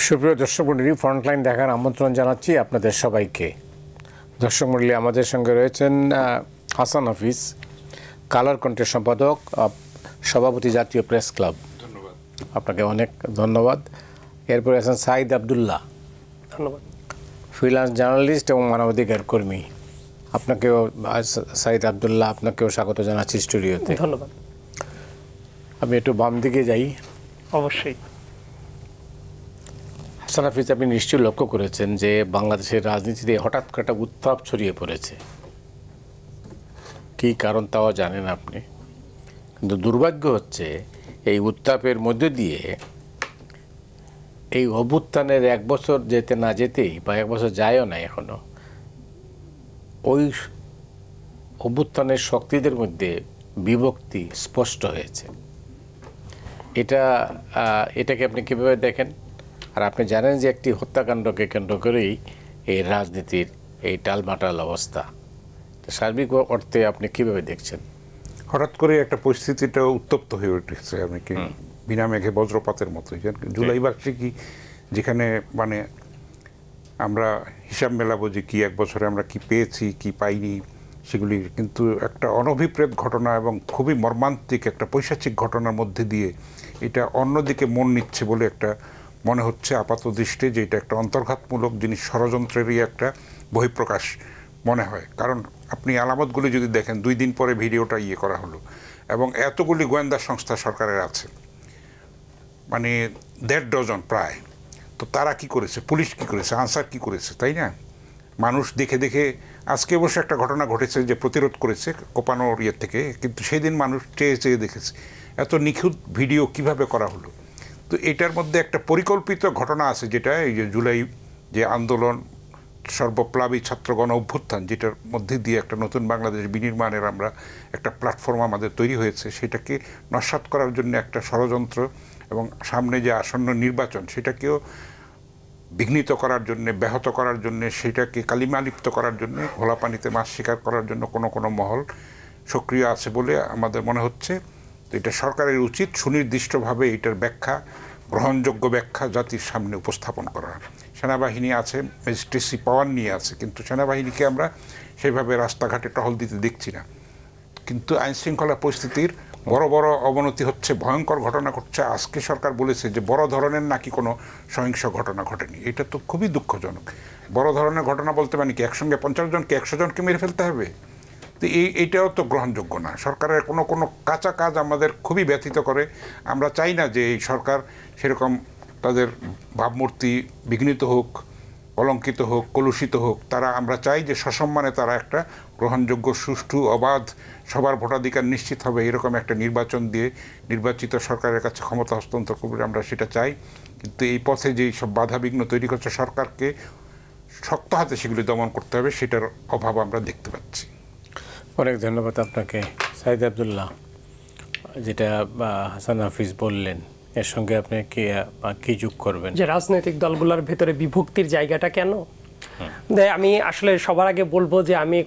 সুপ্রিয় দর্শক মণ্ডলী, ফ্রন্টলাইন দেখার আমন্ত্রণ জানাচ্ছি আপনাদের সবাইকে। দর্শক মণ্ডলী, আমাদের সঙ্গে রয়েছেন হাসান হাফিজ, কালার কণ্ঠের সম্পাদক, সভাপতি, জাতীয় প্রেস ক্লাব। ধন্যবাদ আপনাকে, অনেক ধন্যবাদ। এরপরে আছেন সাইদ আবদুল্লাহ, ধন্যবাদ, ফ্রিল্যান্স জার্নালিস্ট এবং মানবাধিকার কর্মী। আপনাকেও সাইদ আবদুল্লাহ, আপনাকেও স্বাগত জানাচ্ছি স্টুডিওতে। ধন্যবাদ। আমি একটু বাম দিকে যাই। অবশ্যই। হাসান হাফিজ, আপনি নিশ্চয়ই লক্ষ্য করেছেন যে বাংলাদেশের রাজনীতিতে হঠাৎ করে একটা উত্তাপ ছড়িয়ে পড়েছে। কী কারণ তাও জানেন আপনি, কিন্তু দুর্ভাগ্য হচ্ছে এই উত্তাপের মধ্যে দিয়ে এই অভ্যুত্থানের এক বছর যেতে না যেতেই, বা এক বছর যায়ও না এখনো, ওই অভ্যুত্থানের শক্তিদের মধ্যে বিভক্তি স্পষ্ট হয়েছে। এটাকে আপনি কীভাবে দেখেন? আর আপনি জানেন যে একটি হত্যাকাণ্ডকে কেন্দ্র করেই এই রাজনীতির এই টালমাটাল অবস্থা। সার্বিক অর্থে আপনি কীভাবে দেখছেন? হঠাৎ করে একটা পরিস্থিতিটা উত্তপ্ত হয়ে উঠেছে, আমি কি বিনা মেঘে বজ্রপাতের মতো। জুলাই বার্ষিকী, যেখানে মানে আমরা হিসাব মেলাবো যে কি এক বছরে আমরা কি পেয়েছি কি পাইনি সেগুলির, কিন্তু একটা অনভিপ্রেত ঘটনা এবং খুবই মর্মান্তিক একটা পৈশাচিক ঘটনার মধ্যে দিয়ে এটা অন্যদিকে মন নিচ্ছে বলে একটা মনে হচ্ছে আপাত দৃষ্টি, যে এটা একটা অন্তর্ঘাতমূলক জিনিস, ষড়যন্ত্রেরই একটা বহিঃপ্রকাশ মনে হয়। কারণ আপনি আলামতগুলি যদি দেখেন, 2 দিন পরে ভিডিওটা করা হলো, এবং এতগুলি গোয়েন্দা সংস্থা সরকারের আছে, মানে 1.5 ডজন প্রায়। তো তারা কি করেছে, পুলিশ কি করেছে, আনসার কি করেছে, তাই না? মানুষ দেখে দেখে, আজকে অবশ্য একটা ঘটনা ঘটেছে যে প্রতিরোধ করেছে কোপানোর থেকে, কিন্তু সেদিন মানুষ চেয়ে চেয়ে দেখেছে এত নিখুঁত ভিডিও কিভাবে করা হলো। তো এটার মধ্যে একটা পরিকল্পিত ঘটনা আছে, যেটা এই যে জুলাই যে আন্দোলন, সর্বপ্লাবী ছাত্রগণ অভ্যুত্থান, যেটার মধ্যে দিয়ে একটা নতুন বাংলাদেশ বিনির্মাণের আমরা একটা প্ল্যাটফর্ম আমাদের তৈরি হয়েছে, সেটাকে নস্যাৎ করার জন্য একটা ষড়যন্ত্র, এবং সামনে যে আসন্ন নির্বাচন সেটাকেও বিঘ্নিত করার জন্যে, ব্যাহত করার জন্যে, সেটাকে কালিমালিপ্ত করার জন্যে, ঘোলা পানিতে মাছ শিকার করার জন্য কোনো মহল সক্রিয় আছে বলে আমাদের মনে হচ্ছে। তো এটা সরকারের উচিত সুনির্দিষ্টভাবে এটার ব্যাখ্যা, গ্রহণযোগ্য ব্যাখ্যা জাতির সামনে উপস্থাপন করা। সেনাবাহিনী আছে, ম্যাজিস্ট্রেসি পাওয়ার নিয়ে আছে, কিন্তু সেনাবাহিনীকে আমরা সেভাবে রাস্তাঘাটে টহল দিতে দেখছি না। কিন্তু আইনশৃঙ্খলা পরিস্থিতির বড় বড় অবনতি হচ্ছে, ভয়ঙ্কর ঘটনা ঘটছে। আজকে সরকার বলেছে যে বড় ধরনের নাকি কোনো সহিংস ঘটনা ঘটেনি। এটা তো খুবই দুঃখজনক। বড় ধরনের ঘটনা বলতে মানে কি একসঙ্গে 50 জনকে 100 জনকে মেরে ফেলতে হবে? তো এইটাও তো গ্রহণযোগ্য না। সরকারের কোনো কাঁচা কাজ আমাদের খুবই ব্যথিত করে। আমরা চাই না যে এই সরকার সেরকম তাদের ভাবমূর্তি বিঘ্নিত হোক, কলঙ্কিত হোক, কলুষিত হোক। আমরা চাই যে সসম্মানে তারা একটা গ্রহণযোগ্য, সুষ্ঠু, অবাধ, সবার ভোটাধিকার নিশ্চিত হবে এরকম একটা নির্বাচন দিয়ে নির্বাচিত সরকারের কাছে ক্ষমতা হস্তান্তর করবে, আমরা সেটা চাই। কিন্তু এই পথে যেই সব বাধাবিঘ্ন তৈরি করছে, সরকারকে শক্ত হাতে সেগুলি দমন করতে হবে, সেটার অভাব আমরা দেখতে পাচ্ছি। অনেক ধন্যবাদ আপনাকে। সাইদ আবদুল্লাহ, যেটা হাসান হাফিজ বললেন, এর সঙ্গে আপনি কি যোগ করবেন? যে রাজনৈতিক দলগুলোর ভেতরে বিভক্তির জায়গাটা কেন? আমি আসলে সবার আগে বলবো যে আমি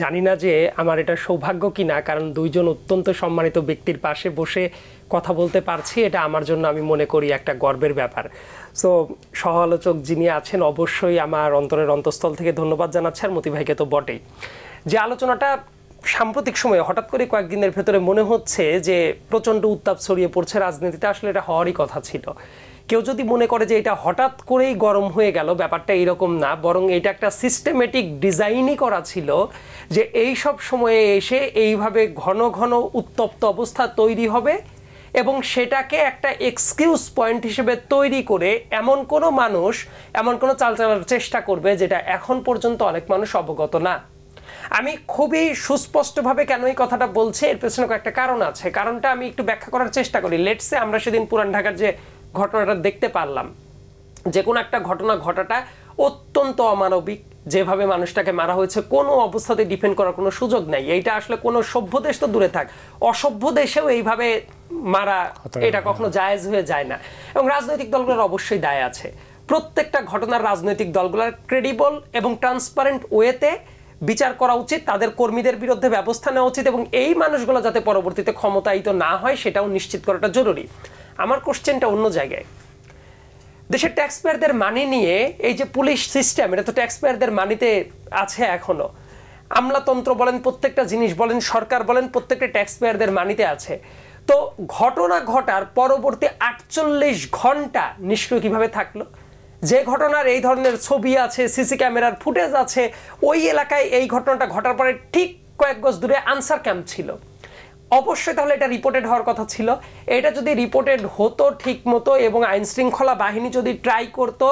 জানি না যে আমার এটা সৌভাগ্য কিনা, কারণ 2 জন অত্যন্ত সম্মানিত ব্যক্তির পাশে বসে কথা বলতে পারছি, এটা আমার জন্য আমি মনে করি একটা গর্বের ব্যাপার। সো সহ আলোচক যিনি আছেন, অবশ্যই আমার অন্তরের অন্তঃস্থল থেকে ধন্যবাদ জানাচ্ছি, আর মতি ভাইকে তো বটেই। যে আলোচনাটা সাম্প্রতিক সময়ে হঠাৎ করে কয়েকদিনের ভেতরে মনে হচ্ছে যে প্রচণ্ড উত্তাপ ছড়িয়ে পড়ছে রাজনীতিতে, আসলে এটা হওয়ারই কথা ছিল। কেউ যদি মনে করে যে এটা হঠাৎ করেই গরম হয়ে গেল, ব্যাপারটা এরকম না, বরং এটা একটা সিস্টেমেটিক ডিজাইনই করা ছিল, যে এই সব সময়ে এসে এইভাবে ঘন ঘন উত্তপ্ত অবস্থা তৈরি হবে, এবং সেটাকে একটা এক্সকিউজ পয়েন্ট হিসেবে তৈরি করে এমন কোনো মানুষ এমন কোনো চাল চালার চেষ্টা করবে যেটা এখন পর্যন্ত অনেক মানুষ অবগত না। আমি খুবই সুস্পষ্টভাবে কেন এই কথাটা বলছি, এর পেছনে একটা কারণ আছে। কারণটা আমি একটু ব্যাখ্যা করার চেষ্টা করি। লেটসে আমরা সেদিন পুরান ঢাকার যে ঘটনাটা দেখতে পারলাম, যে কোনো একটা ঘটনা ঘটাটা অত্যন্ত অমানবিক, যেভাবে মানুষটাকে মারা হয়েছে কোনো অবস্থাতে ডিফেন্ড করার কোনো সুযোগ নাই। এইটা আসলে কোনো সভ্য দেশ তো দূরে থাক, অসভ্য দেশেও এইভাবে মারা এটা কখনো জায়েজ হয়ে যায় না। এবং রাজনৈতিক দলগুলোর অবশ্যই দায় আছে। প্রত্যেকটা ঘটনার রাজনৈতিক দলগুলোর ক্রেডিবল এবং ট্রান্সপারেন্ট ওয়েতে বিচার করা উচিত, তাদের কর্মীদের বিরুদ্ধে ব্যবস্থা নেওয়া উচিত, এবং এই মানুষগুলো যাতে পরবর্তীতে ক্ষমতায়িত না হয় সেটাও নিশ্চিত করাটা জরুরি। আমার কোশ্চেনটা অন্য জায়গায়। দেশের ট্যাক্স পেয়ারদের মানি নিয়ে এই যে পুলিশ সিস্টেম, এটা তো ট্যাক্স পেয়ারদের মানিতে আছে এখনো। আমলাতন্ত্র বলেন, প্রত্যেকটা জিনিস বলেন, সরকার বলেন, প্রত্যেকটা ট্যাক্স পেয়ারদের মানিতে আছে। তো ঘটনা ঘটার পরবর্তী 48 ঘন্টা নিষ্ক্রিয় কিভাবে থাকলো? যে ঘটনার এই ধরনের ছবি আছে, সিসি ক্যামেরার ফুটেজ আছে, ওই এলাকায় এই ঘটনাটা ঘটার পরে ঠিক কয়েক গজ দূরে আনসার ক্যাম্প ছিল। অবশ্যই তাহলে এটা রিপোর্টেড হওয়ার কথা ছিল। এটা যদি রিপোর্টেড হতো ঠিক মতো এবং আইন শৃঙ্খলা বাহিনী যদি ট্রাই করতো,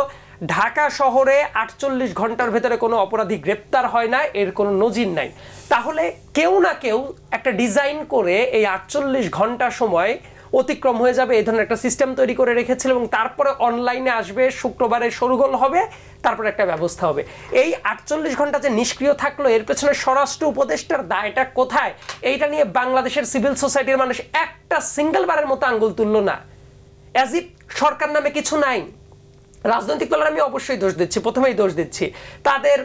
ঢাকা শহরে 48 ঘন্টার ভেতরে কোনো অপরাধী গ্রেপ্তার হয় না, এর কোনো নজির নাই, তাহলে কেউ না কেউ একটা ডিজাইন করে এই 48 ঘন্টা সময় অতিক্রম হয়ে যাবে এই ধরনের একটা সিস্টেম তৈরি করে রেখেছিল এবং তারপরে অনলাইনে আসবে, শুক্রবারে সরগোল হবে, তারপরে একটা ব্যবস্থা হবে। এই 48 ঘন্টা যে নিষ্ক্রিয় থাকলো, এর পেছনে স্বরাষ্ট্র উপদেষ্টার দায়টা কোথায়? এইটা নিয়ে বাংলাদেশের সিভিল সোসাইটির মানুষ একটা সিঙ্গেল বারের মতো আঙ্গুল তুললো না, অ্যাজ ইফ সরকার নামে কিছু নাই। রাজনৈতিক দলের আমি অবশ্যই দোষ দিচ্ছি, প্রথমেই দোষ দিচ্ছি, তাদের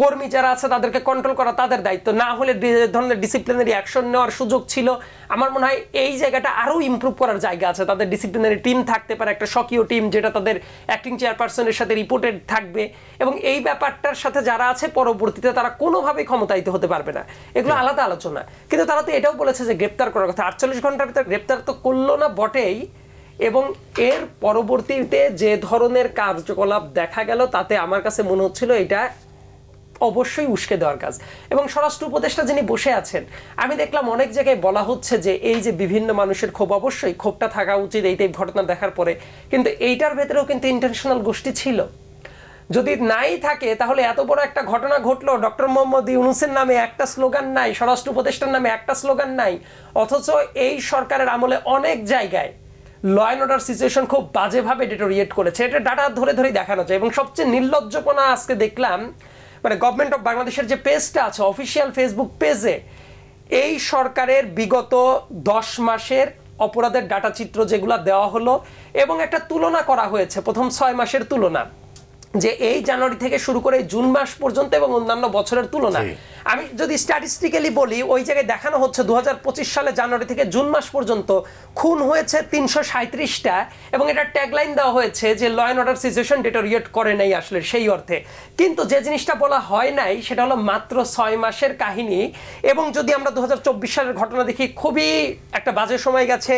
কর্মী যারা আছে তাদেরকে কন্ট্রোল করা তাদের দায়িত্ব, না হলে ধরনের ডিসিপ্লিনারি অ্যাকশন নেওয়ার সুযোগ ছিল। আমার মনে হয় এই জায়গাটা আরও ইমপ্রুভ করার জায়গা আছে। তাদের ডিসিপ্লিনারি টিম থাকতে পারে, একটা স্বকীয় টিম যেটা তাদের অ্যাক্টিং চেয়ারপারসনের সাথে রিপোর্টেড থাকবে, এবং এই ব্যাপারটার সাথে যারা আছে পরবর্তীতে তারা কোনোভাবেই ক্ষমতায়িত হতে পারবে না, এগুলো আলাদা আলোচনা। কিন্তু তারা তো এটাও বলেছে যে গ্রেপ্তার করার কথা, 48 ঘন্টার ভিতরে গ্রেপ্তার তো করলো না বটেই, এবং এর পরবর্তীতে যে ধরনের কার্যকলাপ দেখা গেল তাতে আমার কাছে মনে হচ্ছিল এটা অবশ্যই উস্কে দেওয়ার কাজ। এবং স্বরাষ্ট্র উপদেষ্টা যিনি বসে আছেন, আমি দেখলাম অনেক জায়গায় বলা হচ্ছে যে এই যে বিভিন্ন মানুষের ক্ষোভ, অবশ্যই ক্ষোভটা থাকা উচিত এই টাইপ ঘটনা দেখার পরে, কিন্তু এইটার ভেতরেও কিন্তু ইন্টারন্যাশনাল গোষ্ঠী ছিল। যদি নাই থাকে তাহলে এত বড় একটা ঘটনা ঘটলো, ডক্টর মোহাম্মদ ইউনূসের নামে একটা স্লোগান নাই, স্বরাষ্ট্র উপদেষ্টার নামে একটা স্লোগান নাই, অথচ এই সরকারের আমলে অনেক জায়গায় ল অ্যান্ড অর্ডার সিচুয়েশন খুব বাজেভাবে ডিটোরিয়েট করেছে। এটা ডাটা ধরে ধরেই দেখানো যায়। এবং সবচেয়ে নির্লজ্জপনা আজকে দেখলাম, মানে গভর্নমেন্ট অফ বাংলাদেশের যে পেজটা আছে, অফিসিয়াল ফেসবুক পেজে এই সরকারের বিগত 10 মাসের অপরাধের ডাটা চিত্র যেগুলো দেওয়া হলো এবং একটা তুলনা করা হয়েছে, প্রথম 6 মাসের তুলনা, যে এই জানুয়ারি থেকে শুরু করে জুন মাস পর্যন্ত এবং অন্যান্য বছরের তুলনা। আমি যদি স্ট্যাটিস্টিক্যালি বলি, ওই জায়গায় দেখানো হচ্ছে 2025 সালে জানুয়ারি থেকে জুন মাস পর্যন্ত খুন হয়েছে 337টা, এবং এটা ট্যাগলাইন দেওয়া হয়েছে যে law and order situation deteriorate করে নাই আসলে সেই অর্থে। কিন্তু যে জিনিসটা বলা হয় নাই সেটা হলো মাত্র 6 মাসের কাহিনী। এবং যদি আমরা 2024 সালের ঘটনা দেখি, খুবই একটা বাজে সময় গেছে,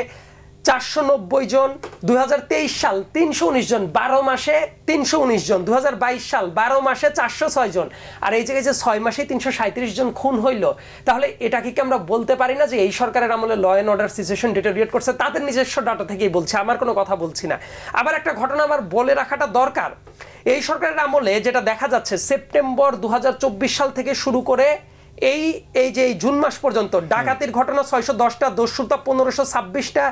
490 জন, 2023 সাল 319 জন, 12 মাসে 319 জন, 2022 সাল 12 মাসে 406 জন, আর এই জায়গায় যে 6 মাসে 337 জন খুন হইল, তাহলে এটাকে কি আমরা বলতে পারি না যে এই সরকারের আমলে law and order situation deteriorate করছে? তাদের নিজস্ব ডাটা থেকেই বলছে, আমার কোনো কথা বলছি না। আবার একটা ঘটনা আমার বলে রাখাটা দরকার, এই সরকারের আমলে যেটা দেখা যাচ্ছে, সেপ্টেম্বর 2024 সাল থেকে শুরু করে এই যে জুন মাস পর্যন্ত ডাকাতির ঘটনা 610টা, দস্যুতা 1526টা,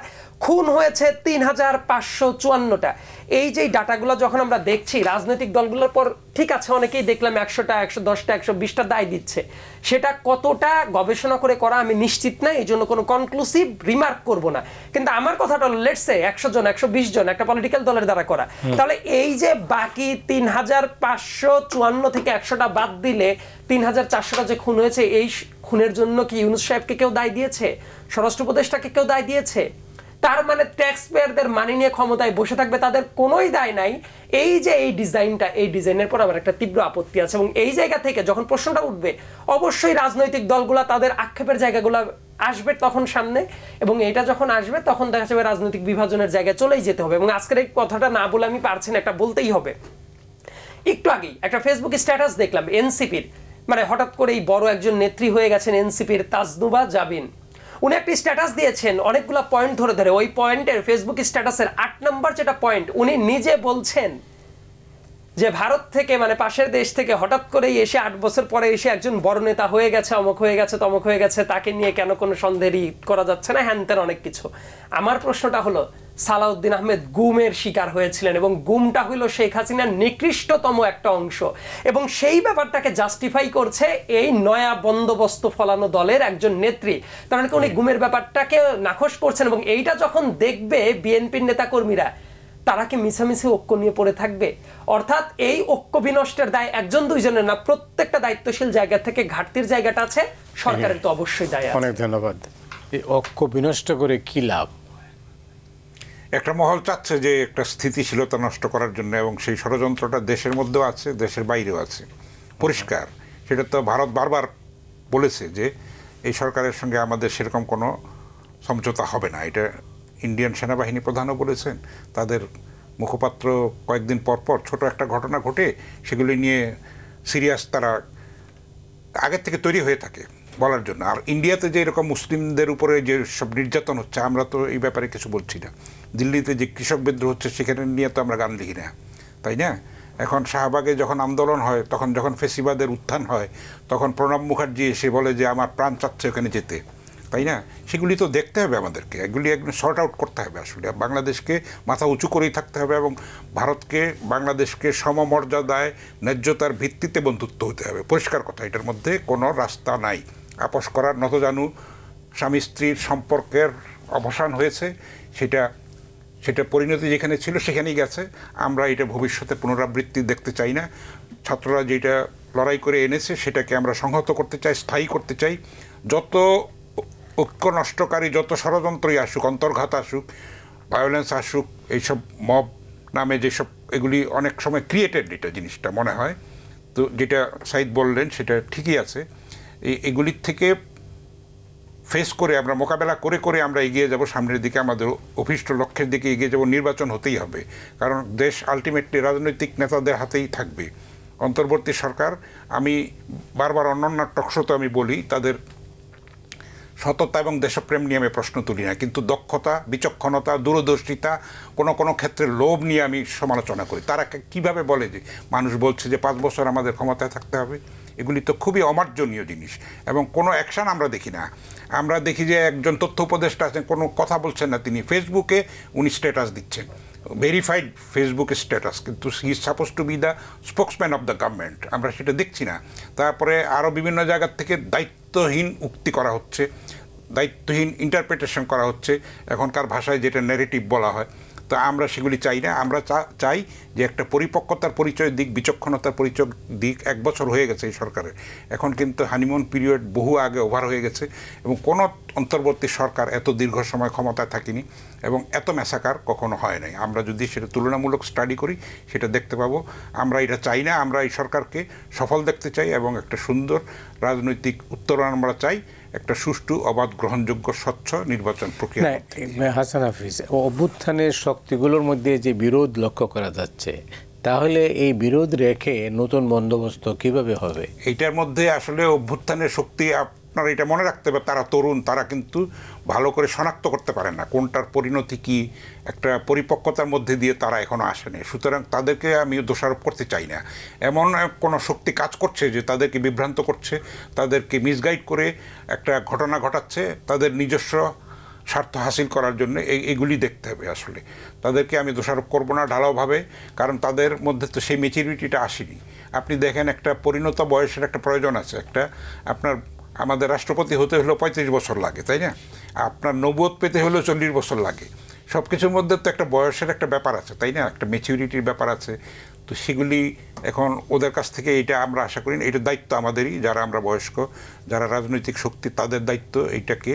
খুন হয়েছে 3554টা। এই যে ডাটাগুলো যখন আমরা দেখছি, রাজনৈতিক দলগুলোর পর ঠিক আছে অনেকেই দেখলাম 100টা, 110টা, 120টা দায় দিচ্ছে, সেটা কতটা গবেষণা করে করা আমি নিশ্চিত না, এই জন্য কোনো কনক্লুসিভ রিমার্ক করব না। কিন্তু আমার কথাটা হলো, লেটস সে 100 জন, 120 জন একটা পলিটিক্যাল দলের দ্বারা করা, তাহলে এই যে বাকি 3554 থেকে 100টা বাদ দিলে 3400টা যে খুন হয়েছে, এই খুনের জন্য কি ইউনূস সাহেবকে কেউ দায় দিয়েছে? স্বরাষ্ট্র উপদেষ্টাকে কেউ দায় দিয়েছে? তার মানে ট্যাক্স পেয়ারদের মানি নিয়ে ক্ষমতায় বসে থাকবে, তাদের কোনোই দায় নাই। এই যে এই ডিজাইনটা, এই ডিজাইনের পর আমার একটা তীব্র আপত্তি আছে। এবং এই জায়গা থেকে যখন প্রশ্নটা উঠবে, অবশ্যই রাজনৈতিক দলগুলা তাদের আক্ষেপের জায়গাগুলো আসবে তখন সামনে, এবং এটা যখন আসবে তখন দেখা যাবে রাজনৈতিক বিভাজনের জায়গায় চলেই যেতে হবে। এবং আজকের এই কথাটা না বলে আমি পারছি না, একটা বলতেই হবে। একটু আগেই একটা ফেসবুকে স্ট্যাটাস দেখলাম এনসিপির, মানে হঠাৎ করেই বড় একজন নেত্রী হয়ে গেছেন এনসিপির, তাজনুবা জাবিন। উনি একটি স্ট্যাটাস দিয়েছেন অনেকগুলো পয়েন্ট ধরে ধরে, ওই পয়েন্টের ফেসবুক স্ট্যাটাসের 8 নম্বর যেটা পয়েন্ট, উনি নিজে বলছেন যে ভারত থেকে, মানে পাশের দেশ থেকে হঠাৎ করেই এসে 8 বছর পরে এসে একজন বড় নেতা হয়ে গেছে, অমুক হয়ে গেছে, তমুক হয়ে গেছে, তাকে নিয়ে কেন কোনো সন্দেহই করা যাচ্ছে না, হ্যান ত্যান অনেক কিছু। আমার প্রশ্নটা হলো, সালাউদ্দিন আহমেদ গুমের শিকার হয়েছিলেন এবং গুমটা হইল শেখ হাসিনার নিকৃষ্টতম একটা অংশ, এবং সেই ব্যাপারটাকে জাস্টিফাই করছে এই নয়া বন্দোবস্ত ফলানো দলের একজন নেত্রী। তার মানে উনি গুমের ব্যাপারটাকে নাকশ করছেন, এবং এইটা যখন দেখবে বিএনপির নেতাকর্মীরা, তারা কি মিছামিছি ঐক্য নিয়ে পড়ে থাকবে? অর্থাৎ এই ঐক্য বিনষ্টের দায় একজন দুইজনের না, প্রত্যেকটা দায়িত্বশীল জায়গা থেকে ঘাটতির জায়গাটা আছে, সরকারের তো অবশ্যই দায় আছে। অনেক ধন্যবাদ। এই ঐক্য বিনষ্ট করে কি লাভ? একটা মহল চাচ্ছে যে একটা স্থিতিশীলতা নষ্ট করার জন্য, এবং সেই ষড়যন্ত্রটা দেশের মধ্যেও আছে, দেশের বাইরেও আছে, পরিষ্কার। সেটা তো ভারত বারবার বলেছে যে এই সরকারের সঙ্গে আমাদের সেরকম কোনো সমঝোতা হবে না। এটা ইন্ডিয়ান সেনাবাহিনী প্রধানও বলেছেন। তাদের মুখপাত্র কয়েকদিন পর পর ছোট একটা ঘটনা ঘটে সেগুলি নিয়ে সিরিয়াস তারা আগের থেকে তৈরি হয়ে থাকে বলার জন্য। আর ইন্ডিয়াতে যে এরকম মুসলিমদের উপরে যে সব নির্যাতন হচ্ছে, আমরা তো এই ব্যাপারে কিছু বলছি না। দিল্লিতে যে কৃষক বিদ্রোহ হচ্ছে সেখানে নিয়ে তো আমরা গান লিখি না, তাই না? এখন শাহবাগে যখন আন্দোলন হয়, তখন যখন ফেসিবাদের উত্থান হয়, তখন প্রণব মুখার্জি এসে বলে যে আমার প্রাণ চাচ্ছে ওখানে যেতে, তাই না? সেগুলি তো দেখতে হবে আমাদেরকে, এগুলি একদম শর্ট আউট করতে হবে। আসলে বাংলাদেশকে মাথা উঁচু করেই থাকতে হবে, এবং ভারতকে বাংলাদেশকে সমমর্যাদায় ন্যায্যতার ভিত্তিতে বন্ধুত্ব হতে হবে। পরিষ্কার কথা, এটার মধ্যে কোনো রাস্তা নাই। আপোষ করার নতজানু স্বামী স্ত্রীর সম্পর্কের অবসান হয়েছে, সেটা পরিণতি যেখানে ছিল সেখানেই গেছে। আমরা এটা ভবিষ্যতে পুনরাবৃত্তি দেখতে চাই না। ছাত্ররা যেটা লড়াই করে এনেছে সেটাকে আমরা সংহত করতে চাই, স্থায়ী করতে চাই। যত ঐক্য নষ্টকারী যত ষড়যন্ত্রই আসুক, অন্তর্ঘাত আসুক, ভায়োলেন্স আসুক, এইসব মব নামে যেসব, এগুলি অনেক সময় ক্রিয়েটেড এটা জিনিসটা মনে হয়। তো যেটা সাইদ বললেন সেটা ঠিকই আছে। এগুলির থেকে ফেস করে আমরা মোকাবেলা করে করে আমরা এগিয়ে যাব সামনের দিকে, আমাদের অভিষ্ট লক্ষ্যের দিকে এগিয়ে যাব। নির্বাচন হতেই হবে, কারণ দেশ আলটিমেটলি রাজনৈতিক নেতাদের হাতেই থাকবে। অন্তর্বর্তী সরকার, আমি বারবার অন্যান্য টকশোতে আমি বলি, তাদের সততা এবং দেশপ্রেম নিয়ে আমি প্রশ্ন তুলি না, কিন্তু দক্ষতা, বিচক্ষণতা, দূরদর্শিতা, কোনো ক্ষেত্রে লোভ নিয়ে আমি সমালোচনা করি। তারা কিভাবে বলে যে মানুষ বলছে যে 5 বছর আমাদের ক্ষমতায় থাকতে হবে, এগুলি তো খুবই অমার্জনীয় জিনিস, এবং কোনো অ্যাকশান আমরা দেখি না। আমরা দেখি যে একজন তথ্য উপদেষ্টা আছেন, কোনো কথা বলছেন না, তিনি ফেসবুকে উনি স্ট্যাটাস দিচ্ছেন, ভেরিফাইড ফেসবুক স্ট্যাটাস, কিন্তু he is suppose two B the spokesman of the government. আমরা সেটা দেখছি না। তারপরে আরও বিভিন্ন জায়গার থেকে দায়িত্বহীন উক্তি করা হচ্ছে, দায়িত্বহীন ইন্টারপ্রিটেশন করা হচ্ছে, এখনকার ভাষায় যেটা ন্যারেটিভ বলা হয়। তো আমরা সেগুলি চাই না। আমরা চাই যে একটা পরিপক্কতার পরিচয় দিক, বিচক্ষণতার পরিচয় দিক। 1 বছর হয়ে গেছে এই সরকারের, এখন কিন্তু হানিমুন পিরিয়ড বহু আগে ওভার হয়ে গেছে, এবং কোনো অন্তর্বর্তী সরকার এত দীর্ঘ সময় ক্ষমতায় থাকেনি, এবং এত ম্যাসাকার কখনো হয় নাই। আমরা যদি সেটা তুলনামূলক স্টাডি করি সেটা দেখতে পাবো। আমরা এটা চাই না। আমরা এই সরকারকে সফল দেখতে চাই, এবং একটা সুন্দর রাজনৈতিক উত্তরণ আমরা চাই, একটা সুষ্ঠু, অবাধ, গ্রহণযোগ্য, স্বচ্ছ নির্বাচন প্রক্রিয়া। হাসান হাফিজ, অভ্যুত্থানের শক্তিগুলোর মধ্যে যে বিরোধ লক্ষ্য করা যাচ্ছে, তাহলে এই বিরোধ রেখে নতুন বন্দোবস্ত কিভাবে হবে? এইটার মধ্যে আসলে অভ্যুত্থানের শক্তি, আপনারা এটা মনে রাখতে হবে, তারা তরুণ, তারা কিন্তু ভালো করে শনাক্ত করতে পারে না কোনটার পরিণতি কি, একটা পরিপক্কতার মধ্যে দিয়ে তারা এখনো আসেনি। সুতরাং তাদেরকে আমি দোষারোপ করতে চাই না। এমন কোনো শক্তি কাজ করছে যে তাদেরকে বিভ্রান্ত করছে, তাদেরকে মিসগাইড করে একটা ঘটনা ঘটাচ্ছে তাদের নিজস্ব স্বার্থ হাসিল করার জন্য। এগুলি দেখতে হবে। আসলে তাদেরকে আমি দোষারোপ করব না ঢালাওভাবে, কারণ তাদের মধ্যে তো সেই ম্যাচুরিটিটা আসেনি। আপনি দেখেন, একটা পরিণত বয়সের একটা প্রয়োজন আছে। আমাদের রাষ্ট্রপতি হতে হলেও 35 বছর লাগে, তাই না? আপনার নবুয়ত পেতে হলেও 40 বছর লাগে। সব কিছুর মধ্যে তো একটা বয়সের একটা ব্যাপার আছে, তাই না? একটা ম্যাচুরিটির ব্যাপার আছে। তো সেগুলি এখন ওদের কাছ থেকে এটা আমরা আশা করি না। এটা দায়িত্ব আমাদেরই, যারা আমরা বয়স্ক, যারা রাজনৈতিক শক্তি, তাদের দায়িত্ব এইটাকে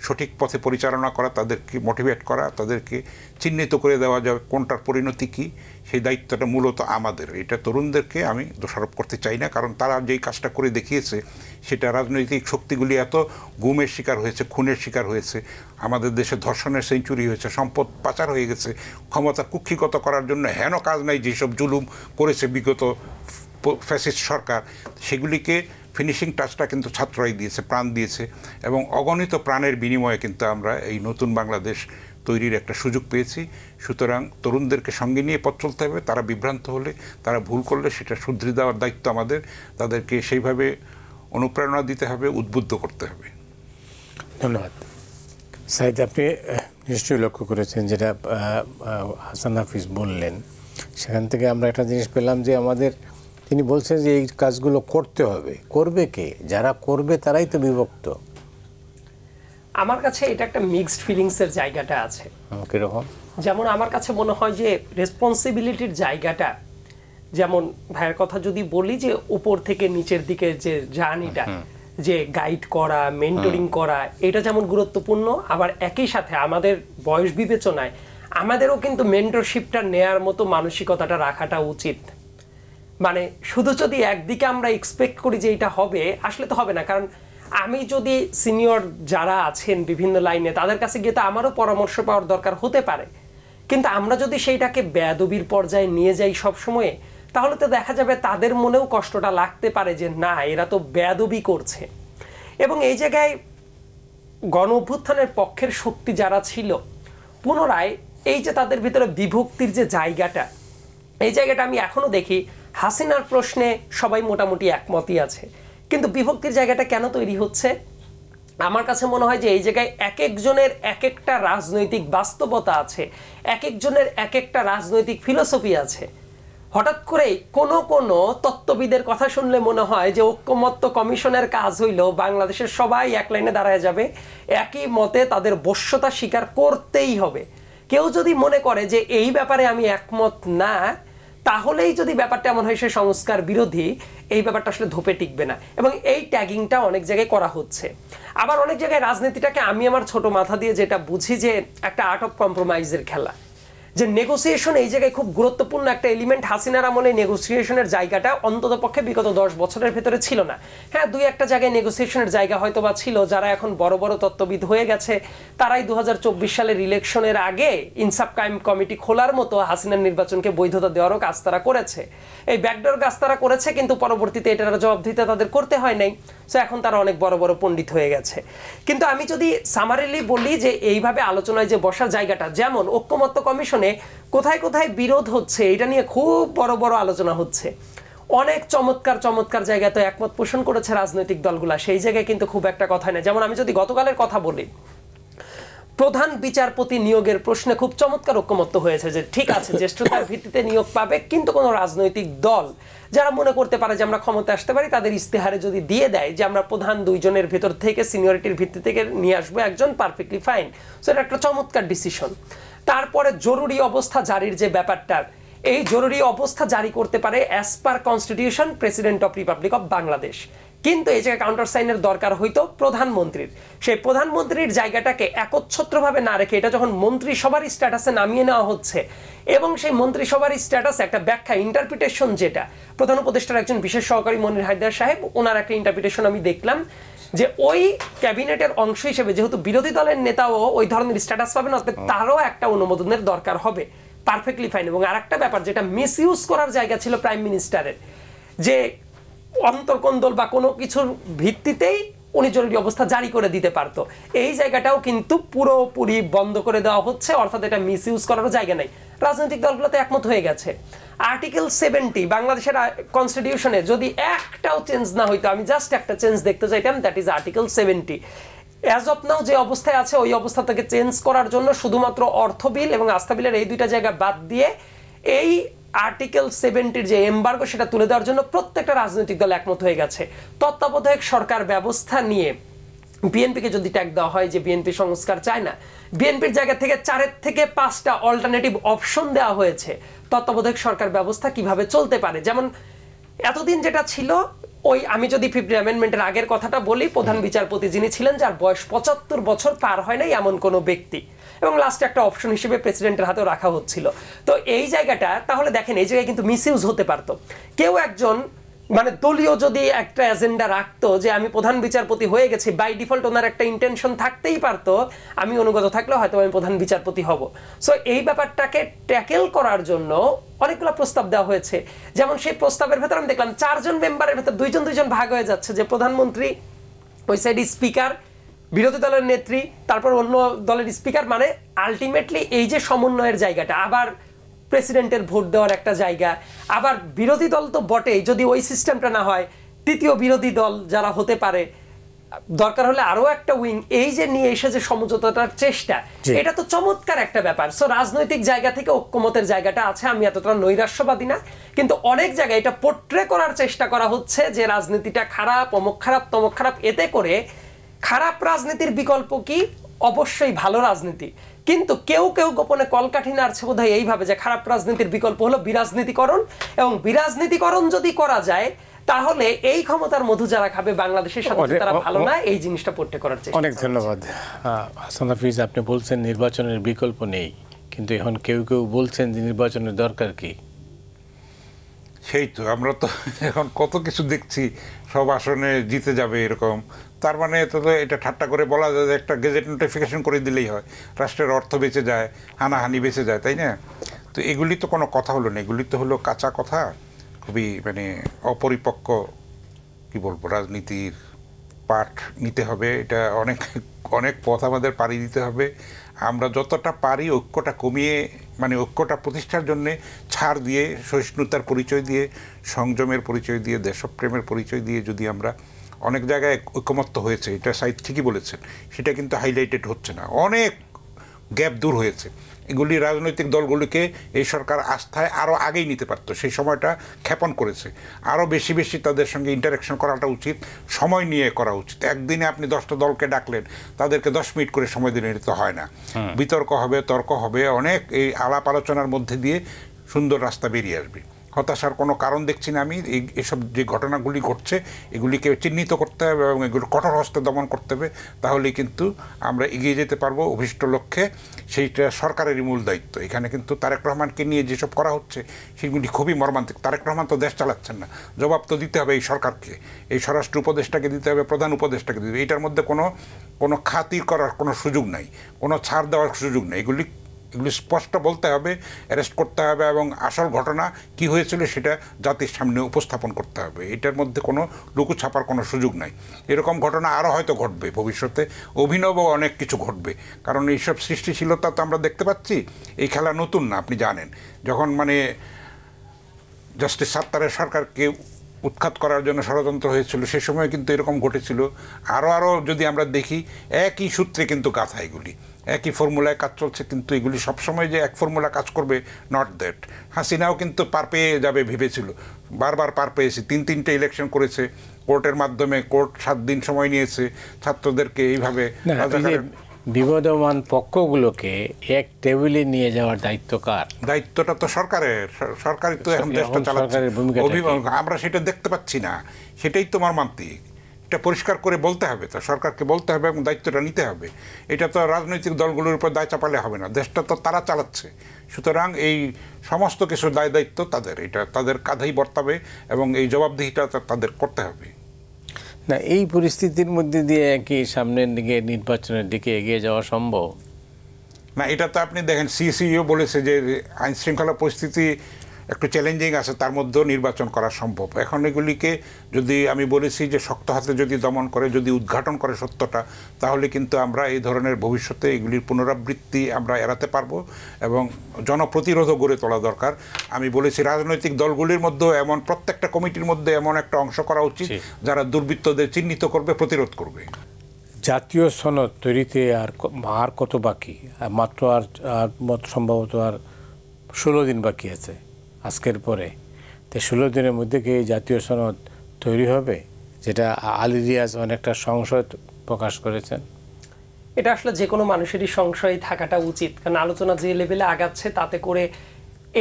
সঠিক পথে পরিচালনা করা, তাদেরকে মোটিভেট করা, তাদেরকে চিহ্নিত করে দেওয়া যাবে কোনটার পরিণতি কী। সেই দায়িত্বটা মূলত আমাদের। এটা তরুণদেরকে আমি দোষারোপ করতে চাই না, কারণ তারা যেই কাজটা করে দেখিয়েছে সেটা রাজনৈতিক শক্তিগুলি এত গুমের শিকার হয়েছে, খুনের শিকার হয়েছে, আমাদের দেশে ধর্ষণের সেঞ্চুরি হয়েছে, সম্পদ পাচার হয়ে গেছে, ক্ষমতা কুক্ষিগত করার জন্য হেন কাজ নাই যেসব জুলুম করেছে বিগত ফ্যাসিস্ট সরকার, সেগুলিকে ফিনিশিং টাচটা কিন্তু ছাত্ররাই দিয়েছে, প্রাণ দিয়েছে, এবং অগণিত প্রাণের বিনিময়ে কিন্তু আমরা এই নতুন বাংলাদেশ তৈরির একটা সুযোগ পেয়েছি। সুতরাং তরুণদেরকে সঙ্গে নিয়ে পথ চলতে হবে। তারা বিভ্রান্ত হলে, তারা ভুল করলে সেটা শুধরে দেওয়ার দায়িত্ব আমাদের। তাদেরকে সেইভাবে অনুপ্রেরণা দিতে হবে, উদ্বুদ্ধ করতে হবে। ধন্যবাদ। সাইদ, আপনি নিশ্চয়ই লক্ষ্য করেছেন যেটা হাসান হাফিজ বললেন, সেখান থেকে আমরা একটা জিনিস পেলাম যে তিনি বলছেন যে এই কাজগুলো করতে হবে। করবে কে? যারা করবে তারাই তো বিভক্ত। আমার কাছে এটা একটা মিক্সড ফিলিংসের জায়গাটা আছে। কিরকম? যেমন আমার কাছে মনে হয় যে রেসপন্সিবিলিটির জায়গাটা, যেমন ভাইয়ের কথা যদি বলি যে উপর থেকে নিচের দিকে যে জার্নিটা, যে গাইড করা, মেন্টরিং করা, এটা যেমন গুরুত্বপূর্ণ, আবার একই সাথে আমাদের বয়স বিবেচনায় আমাদেরও কিন্তু মেন্টরশিপটা নেয়ার মতো মানসিকতাটা রাখাটা উচিত। মানে শুধু যদি একদিকে আমরা এক্সপেক্ট করি যে এটা হবে, আসলে তো হবে না। কারণ আমি যদি সিনিয়র যারা আছেন বিভিন্ন লাইনে তাদের কাছে গিয়ে তো আমারও পরামর্শ পাওয়ার দরকার হতে পারে, কিন্তু আমরা যদি সেইটাকে বেয়াদবির পর্যায়ে নিয়ে যাই সব সময়ে, তাহলে তো দেখা যাবে তাদের মনেও কষ্টটা লাগতে পারে যে না, এরা তো বেয়াদবি করছে। এবং এই জায়গায় গণ অভ্যুত্থানের পক্ষের শক্তি যারা ছিল, পুনরায় এই যে তাদের ভিতরে বিভক্তির যে জায়গাটা, এই জায়গাটা আমি এখনো দেখি হাসিনার প্রশ্নে সবাই মোটামুটি একমতই আছে, কিন্তু বিভক্তির জায়গাটা কেন তৈরি হচ্ছে? আমার কাছে মনে হয় যে এই জায়গায় এক একজনের এক একটা রাজনৈতিক বাস্তবতা আছে, এক একজনের এক একটা রাজনৈতিক ফিলোসফি আছে। হঠাৎ করে কোনো কোনো তত্ত্ববিদের কথা শুনলে মনে হয় যে ঐক্যমত্য কমিশনের কাজ হইল বাংলাদেশের সবাই এক লাইনে দাঁড়ায় যাবে, একই মতে তাদের বশ্যতা স্বীকার করতেই হবে। কেউ যদি মনে করে যে এই ব্যাপারে আমি একমত না, তাহলেই যদি ব্যাপারটা এমন হয় সে সংস্কার বিরোধী, এই ব্যাপারটা আসলে ধোপে টিকবে না। এবং এই ট্যাগিংটা অনেক জায়গায় করা হচ্ছে। আবার অনেক জায়গায় রাজনীতিটাকে আমি আমার ছোট মাথা দিয়ে যেটা বুঝি যে একটা আর্ট অফ কম্প্রোমাইজের খেলা, যে নেগোসিয়েশন এই জায়গায় খুব গুরুত্বপূর্ণ একটা এলিমেন্ট। হাসিনার আমলে নেগোসিয়েশনের জায়গাটা অন্তত পক্ষে বিগত 10 বছরের ভেতরে ছিল না। হ্যাঁ, দুই একটা জায়গায় নেগোসিয়েশনের জায়গা হয়তো বা ছিল। যারা এখন বড় বড় তত্ত্ববিদ হয়ে গেছে তারাই 2024 সালের ইলেকশনের আগে ইনসাফ কায়েম কমিটি খোলার মতো হাসিনার নির্বাচনকে বৈধতা দেওয়ারও কাজ তারা করেছে। এই ব্যাকডোর কাজ তারা করেছে, কিন্তু পরবর্তীতে এটার জবাবদিহিতা তাদের করতে হয় নাই। সো এখন তারা অনেক বড় বড় পণ্ডিত হয়ে গেছে। কিন্তু আমি যদি সামারিলি বলি যে এইভাবে আলোচনায় যে বসার জায়গাটা, যেমন ঐক্যমত্য কমিশনে কোথায় কোথায় বিরোধ হচ্ছে এটা নিয়ে খুব বড় বড় আলোচনা হচ্ছে। অনেক চমৎকার চমৎকার জায়গায় তো একমত পোষণ করেছে রাজনৈতিক দলগুলা, সেই জায়গায় কিন্তু খুব একটা কথা নেই। যেমন আমি যদি গতকালের কথা বলি, প্রধান বিচারপতি নিয়োগের প্রশ্নে খুব চমৎকার ঐক্যমত্য হয়েছে যে ঠিক আছে, জ্যেষ্ঠতার ভিত্তিতে নিয়োগ পাবে, কিন্তু কোনো রাজনৈতিক দল যারা মনে করতে পারে যে আমরা ক্ষমতা আসতে পারি, তাদের ইস্তেহারে যদি দিয়ে দেয় যে আমরা প্রধান 2 জনের ভেতর থেকে সিনিয়রিটির ভিত্তি থেকে নিয়ে আসবো একজন, পারফেক্টলি ফাইন। সো এটা একটা চমৎকার ডিসিশন। তারপরে জরুরি অবস্থা জারির যে ব্যাপারটা, এই জরুরি অবস্থা জারি করতে পারে as per constitution president of Republic of Bangladesh, কিন্তু এই জায়গায় কাউন্টার সাইনের দরকার হইতো প্রধানমন্ত্রীর। সেই প্রধানমন্ত্রীর জায়গাটাকে একচ্ছত্রভাবে না রেখে এটা যখন মন্ত্রিসভার স্ট্যাটাসে নামিয়ে নেওয়া হচ্ছে, এবং সেই মন্ত্রিসভার স্ট্যাটাসে একটা ব্যাখ্যা, ইন্টারপ্রিটেশন, যেটা প্রধান উপদেষ্টার একজন বিশেষ সহকারী মনির হায়দার সাহেব, ওনার একটা ইন্টারপ্রিটেশন আমি দেখলাম যে ওই ক্যাবিনেটের অংশ হিসেবে যেহেতু বিরোধী দলের নেতাও ওই ধরনের স্ট্যাটাস পাবেন, অর্থাৎ তারও একটা অনুমোদনের দরকার হবে, পারফেক্টলি ফাইন। এবং আরেকটা ব্যাপার যেটা মিসইউজ করার জায়গা ছিল প্রাইম মিনিস্টারের, যে অন্তর্কোন্দল বা কোনো কিছুর ভিত্তিতেই উনি জরুরি অবস্থা জারি করে দিতে পারতো, এই জায়গাটাও কিন্তু পুরোপুরি বন্ধ করে দেওয়া হচ্ছে, অর্থাৎ এটা মিসইউজ করারও জায়গা নেই। রাজনৈতিক দলগুলোতে একমত হয়ে গেছে। আর্টিকেল 70 বাংলাদেশের কনস্টিটিউশনে যদি একটাও চেঞ্জ না হইতো, আমি জাস্ট একটা চেঞ্জ দেখতে চাইতাম, that is article 70। As of now যে অবস্থায় আছে ওই অবস্থা থেকে চেঞ্জ করার জন্য শুধুমাত্র অর্থ বিল এবং আস্থা বিলের এই দুইটা জায়গা বাদ দিয়ে এই আর্টিকেল 70 যে এমবার্গো সেটা তুলে দেওয়ার জন্য প্রত্যেকটা রাজনৈতিক দল একমত হয়ে গেছে। তত্ত্বাবধায়ক সরকার ব্যবস্থা নিয়ে বিএনপিকে যদি ট্যাগ দেওয়া হয় যে বিএনপি সংস্কার চায় না, বিএনপির জায়গা থেকে 4 থেকে 5টা অল্টারনেটিভ অপশন দেওয়া হয়েছে তত্ত্বাবধায়ক সরকার ব্যবস্থা কিভাবে চলতে পারে। যেমন এতদিন যেটা ছিল, ওই আমি যদি 50 অ্যামেন্ডমেন্টের আগের কথাটা বলি, প্রধান বিচারপতি যিনি ছিলেন যার বয়স 75 বছর পার হয় নাই এমন কোনো ব্যক্তি, এবং লাস্টে একটা অপশন হিসেবে প্রেসিডেন্টের হাতেও রাখা হচ্ছিল। তো এই জায়গাটা তাহলে দেখেন, এই জায়গায় কিন্তু মিসইউজ হতে পারতো। কেউ একজন মানে দলীয় যদি একটা এজেন্ডা রাখতো যে আমি প্রধান বিচারপতি হয়ে গেছি, বাই ডিফল্ট ওনার একটা ইন্টেনশন থাকতেই পারতো, আমি অনুগত থাকলেও হয়তো আমি প্রধান বিচারপতি হব। সো এই ব্যাপারটাকে ট্যাকেল করার জন্য অনেকগুলো প্রস্তাব দেওয়া হয়েছে। যেমন সেই প্রস্তাবের ভেতর আমি দেখলাম 4 জন মেম্বারের ভেতর 2 জন ভাগ হয়ে যাচ্ছে, যে প্রধানমন্ত্রী, ওই সাইডে স্পিকার, বিরোধী দলের নেত্রী, তারপর অন্য দলের স্পিকার। মানে আলটিমেটলি এই যে সমন্বয়ের জায়গাটা, আবার প্রেসিডেন্টের ভোট দেওয়ার একটা জায়গা, আবার বিরোধী দল তো বটেই, যদি ওই সিস্টেমটা না হয় তৃতীয় বিরোধী দল যারা হতে পারে, দরকার হলে আরো একটা উইং, এই যে নিয়ে এসে যে সমঝোতার চেষ্টা, এটা তো চমৎকার একটা ব্যাপার। সো রাজনৈতিক জায়গা থেকে ঐক্যমতের জায়গাটা আছে, আমি এতটা নৈরাশ্যবাদী না, কিন্তু অনেক জায়গায় এটা পোট্রে করার চেষ্টা করা হচ্ছে যে রাজনীতিটা খারাপ, অমুক খারাপ, তমুক খারাপ। এতে করে খারাপ রাজনীতির বিকল্প কি? অবশ্যই ভালো রাজনীতি। কিন্তু কেউ কেউ গোপনে কলকাঠি নাড়ছে বোধহয় এইভাবে যে খারাপ রাজনীতির বিকল্প হলো বিরাজনীতিকরণ, এবং বিরাজনীতিকরণ যদি করা যায় তাহলে এই ক্ষমতার মধু যারা খাবে বাংলাদেশের সাথে তারা ভালো না, এই জিনিসটা পোট্রে করার চেষ্টা। অনেক ধন্যবাদ হাসান হাফিজ। আপনি বলছেন নির্বাচনের বিকল্প নেই, কিন্তু এখন কেউ কেউ বলছেন যে নির্বাচনের দরকার কি? সেই তো আমরা তো এখন কত কিছু দেখছি, সব আসনে জিতে যাবে এরকম। তার মানে তো এটা ঠাট্টা করে বলা যায় যে একটা গেজেট নোটিফিকেশন করে দিলেই হয়, রাষ্ট্রের অর্থ বেঁচে যায়, হানাহানি বেঁচে যায়, তাই না? তো এগুলি তো কোনো কথা হলো না, এগুলি তো হলো কাঁচা কথা, খুবই মানে অপরিপক্ক কি বলবো রাজনীতির পাঠ নিতে হবে। এটা অনেক অনেক পথ আমাদের পাড়ি দিতে হবে। আমরা যতটা পারি ঐক্যটা কমিয়ে, মানে ঐক্যটা প্রতিষ্ঠার জন্যে ছাড় দিয়ে, সহিষ্ণুতার পরিচয় দিয়ে, সংযমের পরিচয় দিয়ে, দেশপ্রেমের পরিচয় দিয়ে যদি আমরা, অনেক জায়গায় ঐকমত্য হয়েছে, এটা সাইড ঠিকই বলেছেন, সেটা কিন্তু হাইলাইটেড হচ্ছে না, অনেক গ্যাপ দূর হয়েছে। এগুলি রাজনৈতিক দলগুলিকে এই সরকার আস্থায় আরও আগেই নিতে পারত, সেই সময়টা ক্ষেপণ করেছে। আরও বেশি বেশি তাদের সঙ্গে ইন্টারাকশন করাটা উচিত, সময় নিয়ে করা উচিত। একদিনে আপনি 10টা দলকে ডাকলেন, তাদেরকে 10 মিনিট করে সময় দিলেন, এটা তো হয় না। বিতর্ক হবে, তর্ক হবে, অনেক এই আলাপ আলোচনার মধ্যে দিয়ে সুন্দর রাস্তা বেরিয়ে আসবে। হতাশার কোনো কারণ দেখছি না আমি। এসব যে ঘটনাগুলি ঘটছে এগুলিকে চিহ্নিত করতে হবে এবং এগুলো কঠোর হস্তে দমন করতে হবে, তাহলেই কিন্তু আমরা এগিয়ে যেতে পারবো অভিষ্ট লক্ষ্যে। সেইটা সরকারেরই মূল দায়িত্ব। এখানে কিন্তু তারেক রহমানকে নিয়ে যেসব করা হচ্ছে সেগুলি খুবই মর্মান্তিক। তারেক রহমান তো দেশ চালাচ্ছেন না, জবাব তো দিতে হবে এই সরকারকে, এই স্বরাষ্ট্র উপদেষ্টাকে দিতে হবে, প্রধান উপদেষ্টাকে দিতে হবে। এটার মধ্যে কোনো খাতির করার কোনো সুযোগ নাই, কোনো ছাড় দেওয়ার সুযোগ নেই। এগুলি স্পষ্ট বলতে হবে, অ্যারেস্ট করতে হবে এবং আসল ঘটনা কি হয়েছিল সেটা জাতির সামনে উপস্থাপন করতে হবে। এটার মধ্যে কোনো লুকু ছাপার কোনো সুযোগ নাই। এরকম ঘটনা আরও হয়তো ঘটবে ভবিষ্যতে, অভিনব অনেক কিছু ঘটবে। কারণ এইসব সৃষ্টিশীলতা তো আমরা দেখতে পাচ্ছি, এই খেলা নতুন না, আপনি জানেন। যখন মানে জাস্টিস সাত্তারের সরকারকে উৎখাত করার জন্য ষড়যন্ত্র হয়েছিল সে সময় কিন্তু এরকম ঘটেছিল। আরও যদি আমরা দেখি, একই সূত্রে কিন্তু গাথা, এগুলি একই ফর্মুলায় কাজ চলছে। কিন্তু এগুলি সবসময় যে এক ফর্মুলা কাজ করবে, নট দ্যাট। হাসিনাও কিন্তু পার পেয়ে যাবে ভেবেছিল, বারবার পার পেয়েছে, 3-3টে ইলেকশন করেছে কোর্টের মাধ্যমে। কোর্ট 7 দিন সময় নিয়েছে ছাত্রদেরকে এইভাবে। বিবদমান পক্ষগুলোকে এক টেবিলে নিয়ে যাওয়ার দায়িত্ব কার? দায়িত্বটা তো সরকারের, সরকারই তো এখন দেশটা চালাচ্ছে। আমরা সেটা দেখতে পাচ্ছি না, সেটাই তো মর্মান্তিক। এটা পরিষ্কার করে বলতে হবে, তো সরকারকে বলতে হবে এবং দায়িত্বটা নিতে হবে। এটা তো রাজনৈতিক দলগুলোর উপর দায় চাপালে হবে না, দেশটা তো তারা চালাচ্ছে। সুতরাং এই সমস্ত কিছু দায় দায়িত্ব তাদের, এটা তাদের কাঁধেই বর্তাবে এবং এই জবাবদিহিটা তাদের করতে হবে। না, এই পরিস্থিতির মধ্যে দিয়ে কি সামনের দিকে নির্বাচনের দিকে এগিয়ে যাওয়া সম্ভব? না, এটা তো আপনি দেখেন, সিসিও বলেছে যে আইন শৃঙ্খলা পরিস্থিতি একটু চ্যালেঞ্জিং আছে, তার মধ্যেও নির্বাচন করা সম্ভব। এখন এগুলিকে যদি আমি বলেছি যে শক্ত হাতে যদি দমন করে, যদি উদ্ঘাটন করে সত্যটা, তাহলে কিন্তু আমরা এই ধরনের ভবিষ্যতে এগুলির পুনরাবৃত্তি আমরা এড়াতে পারবো এবং জনপ্রতিরোধও গড়ে তোলা দরকার। আমি বলেছি রাজনৈতিক দলগুলির মধ্যেও এমন প্রত্যেকটা কমিটির মধ্যে এমন একটা অংশ করা উচিত যারা দুর্বৃত্তদের চিহ্নিত করবে, প্রতিরোধ করবে। জাতীয় সনদ তৈরিতে আর কত বাকি? মাত্র আর সম্ভবত আর 16 দিন বাকি আছে আজকের পরে। তো 16 দিনের মধ্যে কি জাতীয় সনদ তৈরি হবে, যেটা আলী রিয়াজ অনেকটা সংশয় প্রকাশ করেছেন? এটা আসলে যে কোনো মানুষেরই সংশয় থাকাটা উচিত, কারণ আলোচনা যে লেভেলে আগাচ্ছে তাতে করে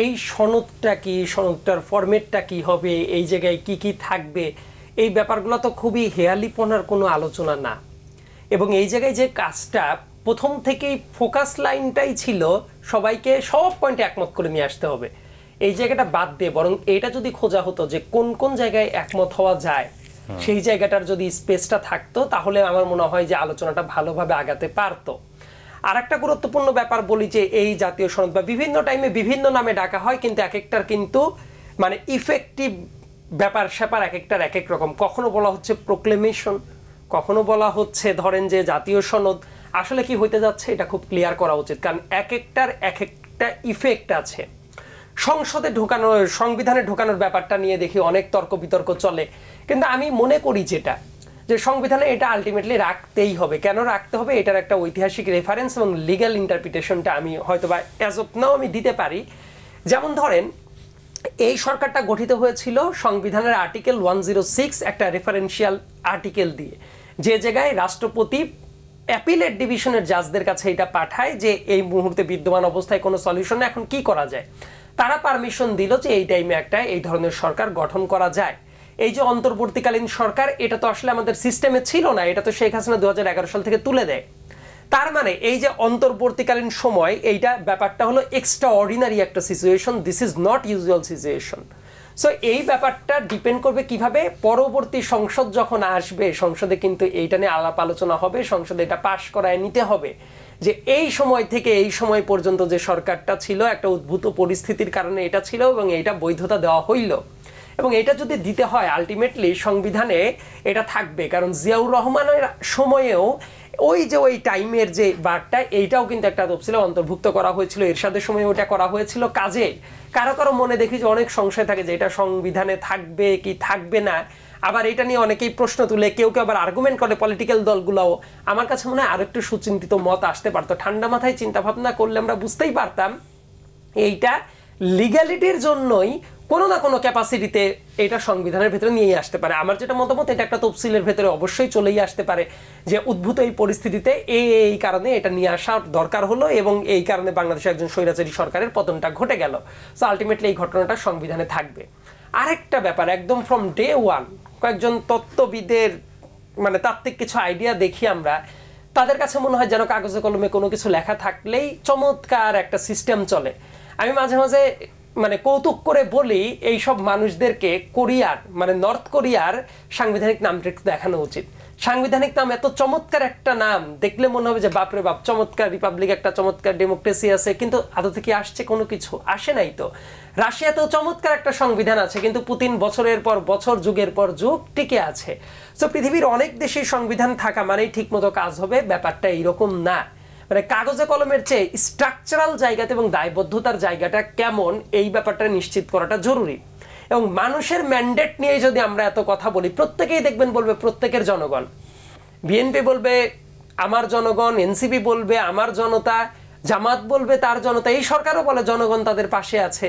এই সনদটা কি, সনদটার ফরম্যাটটা কি হবে, এই জায়গায় কি কি থাকবে, এই ব্যাপারগুলো তো খুবই হেয়ালিপনার কোনো আলোচনা না। এবং এই জায়গায় যে কাজটা প্রথম থেকেই ফোকাস লাইনটাই ছিল সবাইকে সব পয়েন্টে একমত করে নিয়ে আসতে হবে, এই জায়গাটা বাদ দিয়ে বরং এটা যদি খোঁজা হতো যে কোন কোন জায়গায় একমত হওয়া যায়, সেই জায়গাটার যদি স্পেসটা থাকতো, তাহলে আমার মনে হয় যে আলোচনাটা ভালোভাবে আগাতে পারতো। আর একটা গুরুত্বপূর্ণ ব্যাপার বলি যে এই জাতীয় সনদ বা বিভিন্ন টাইমে বিভিন্ন নামে ডাকা হয়, কিন্তু এক একটার কিন্তু মানে ইফেক্টিভ ব্যাপার স্যাপার এক একটার এক এক রকম। কখনো বলা হচ্ছে প্রোক্লেমেশন, কখনো বলা হচ্ছে ধরেন যে জাতীয় সনদ। আসলে কি হইতে যাচ্ছে এটা খুব ক্লিয়ার করা উচিত, কারণ এক একটার এক একটা ইফেক্ট আছে। সংসদে ঢোকানোর, সংবিধানে ঢোকানোর ব্যাপারটা নিয়ে দেখি অনেক তর্ক বিতর্ক চলে, কিন্তু আমি মনে করি যেটা যে সংবিধানে এটা আলটিমেটলি রাখতেই হবে। কেন রাখতে হবে, এটার একটা ঐতিহাসিক রেফারেন্স এবং লিগ্যাল ইন্টারপ্রিটেশনটা আমি হয়তো বা অ্যাজ অফ নাও আমি দিতে পারি। যেমন ধরেন এই সরকারটা গঠিত হয়েছিল সংবিধানের আর্টিকেল 106 একটা রেফারেন্সিয়াল আর্টিকেল দিয়ে, যে জায়গায় রাষ্ট্রপতি অ্যাপিলেট ডিভিশনের জাজদের কাছে এটা পাঠায় যে এই মুহূর্তে বিদ্যমান অবস্থায় কোনো সলিউশন এখন কি করা যায়। তারা পারমিশন দিল যে এই টাইমে একটা এই ধরনের সরকার গঠন করা যায়। এই যে অন্তর্বর্তীকালীন সরকার, এটা তো আসলে আমাদের সিস্টেমে ছিল না, এটা তো শেখ হাসিনা 2011 সাল থেকে তুলে দেয়। তার মানে এই যে অন্তর্বর্তীকালীন সময়, এইটা ব্যাপারটা হলো এক্সট্রা অর্ডিনারি একটা situation, this is not usual situation. So এই ব্যাপারটা ডিপেন্ড করবে কিভাবে পরবর্তী সংসদ যখন আসবে, সংসদে কিন্তু এইটা নিয়ে আলাপ আলোচনা হবে, সংসদে এটা পাশ করায় নিতে হবে যে এই সময় থেকে এই সময় পর্যন্ত যে সরকারটা ছিল একটা উদ্ভূত পরিস্থিতির কারণে এটা ছিল এবং এটা বৈধতা দেওয়া হইল, এবং এটা যদি দিতে হয় আলটিমেটলি সংবিধানে এটা থাকবে। কারণ জিয়াউর রহমানের সময়েও ওই যে ওই টাইমের যে বারটা, এইটাও কিন্তু একটা তফসিলে অন্তর্ভুক্ত করা হয়েছিল, এরশাদের সময় ওটা করা হয়েছিল। কাজে কারো কারো মনে দেখি যে অনেক সংশয় থাকে যে এটা সংবিধানে থাকবে কি থাকবে না, আবার এটা নিয়ে অনেকেই প্রশ্ন তুলে, কেউ কেউ আবার আর্গুমেন্ট করে পলিটিক্যাল দলগুলোও। আমার কাছে মনে হয় আরো একটু সুচিন্তিত মত আসতে পারতো, ঠান্ডা মাথায় চিন্তা ভাবনা করলে আমরা বুঝতেই পারতাম এইটা লিগ্যালিটির জন্যই কোনো না কোনো ক্যাপাসিটিতে এটা সংবিধানের ভেতরে নিয়ে আসতে পারে। আমার যেটা মতামত, এটা একটা তফসিলের ভেতরে অবশ্যই চলেই আসতে পারে যে উদ্ভূত এই পরিস্থিতিতে এই কারণে এটা নিয়ে আসার দরকার হলো এবং এই কারণে বাংলাদেশে একজন স্বৈরাচারী সরকারের পতনটা ঘটে গেল। সো আলটিমেটলি এই ঘটনাটা সংবিধানে থাকবে। আরেকটা ব্যাপার, একদম ফ্রম ডে ওয়ান কয়েকজন তত্ত্ববিদের মানে তাত্ত্বিক কিছু আইডিয়া দেখি আমরা, তাদের কাছে মনে হয় যেন কাগজে কলমে কোনো কিছু লেখা থাকলেই চমৎকার একটা সিস্টেম চলে। আমি মাঝে মাঝে মানে কৌতুক করে বলি এই সব মানুষদেরকে কোরিয়ার মানে নর্থ কোরিয়ার সাংবিধানিক নামটা একটু দেখানো উচিত। সাংবিধানিক নাম এত চমৎকার একটা নাম, দেখলে মনে হবে যে বাপরে বাপ চমৎকার রিপাবলিক, একটা চমৎকার ডেমোক্রেসি আছে, কিন্তু আদৌ থেকে আসছে কোনো কিছু? আসে নাই তো। রাশিয়াতেও চমৎকার একটা সংবিধান আছে, কিন্তু পুতিন বছরের পর বছর যুগের পর যুগ টিকে আছে। সো পৃথিবীর অনেক দেশেই সংবিধান থাকা মানেই ঠিকমতো কাজ হবে, ব্যাপারটা এইরকম না। মানে কাগজে কলমের চেয়ে স্ট্রাকচারাল জায়গাতে এবং দায়বদ্ধতার জায়গাটা কেমন, এই ব্যাপারটা নিশ্চিত করাটা জরুরি। এবং মানুষের ম্যান্ডেট নিয়ে যদি আমরা এত কথা বলি, প্রত্যেকেই দেখবেন বলবে প্রত্যেকের জনগণ, বিএনপি বলবে আমার জনগণ, এনসিপি বলবে আমার জনতা, জামাত বলবে তার জনতা, এই সরকারও বলে জনগণ তাদের পাশে আছে।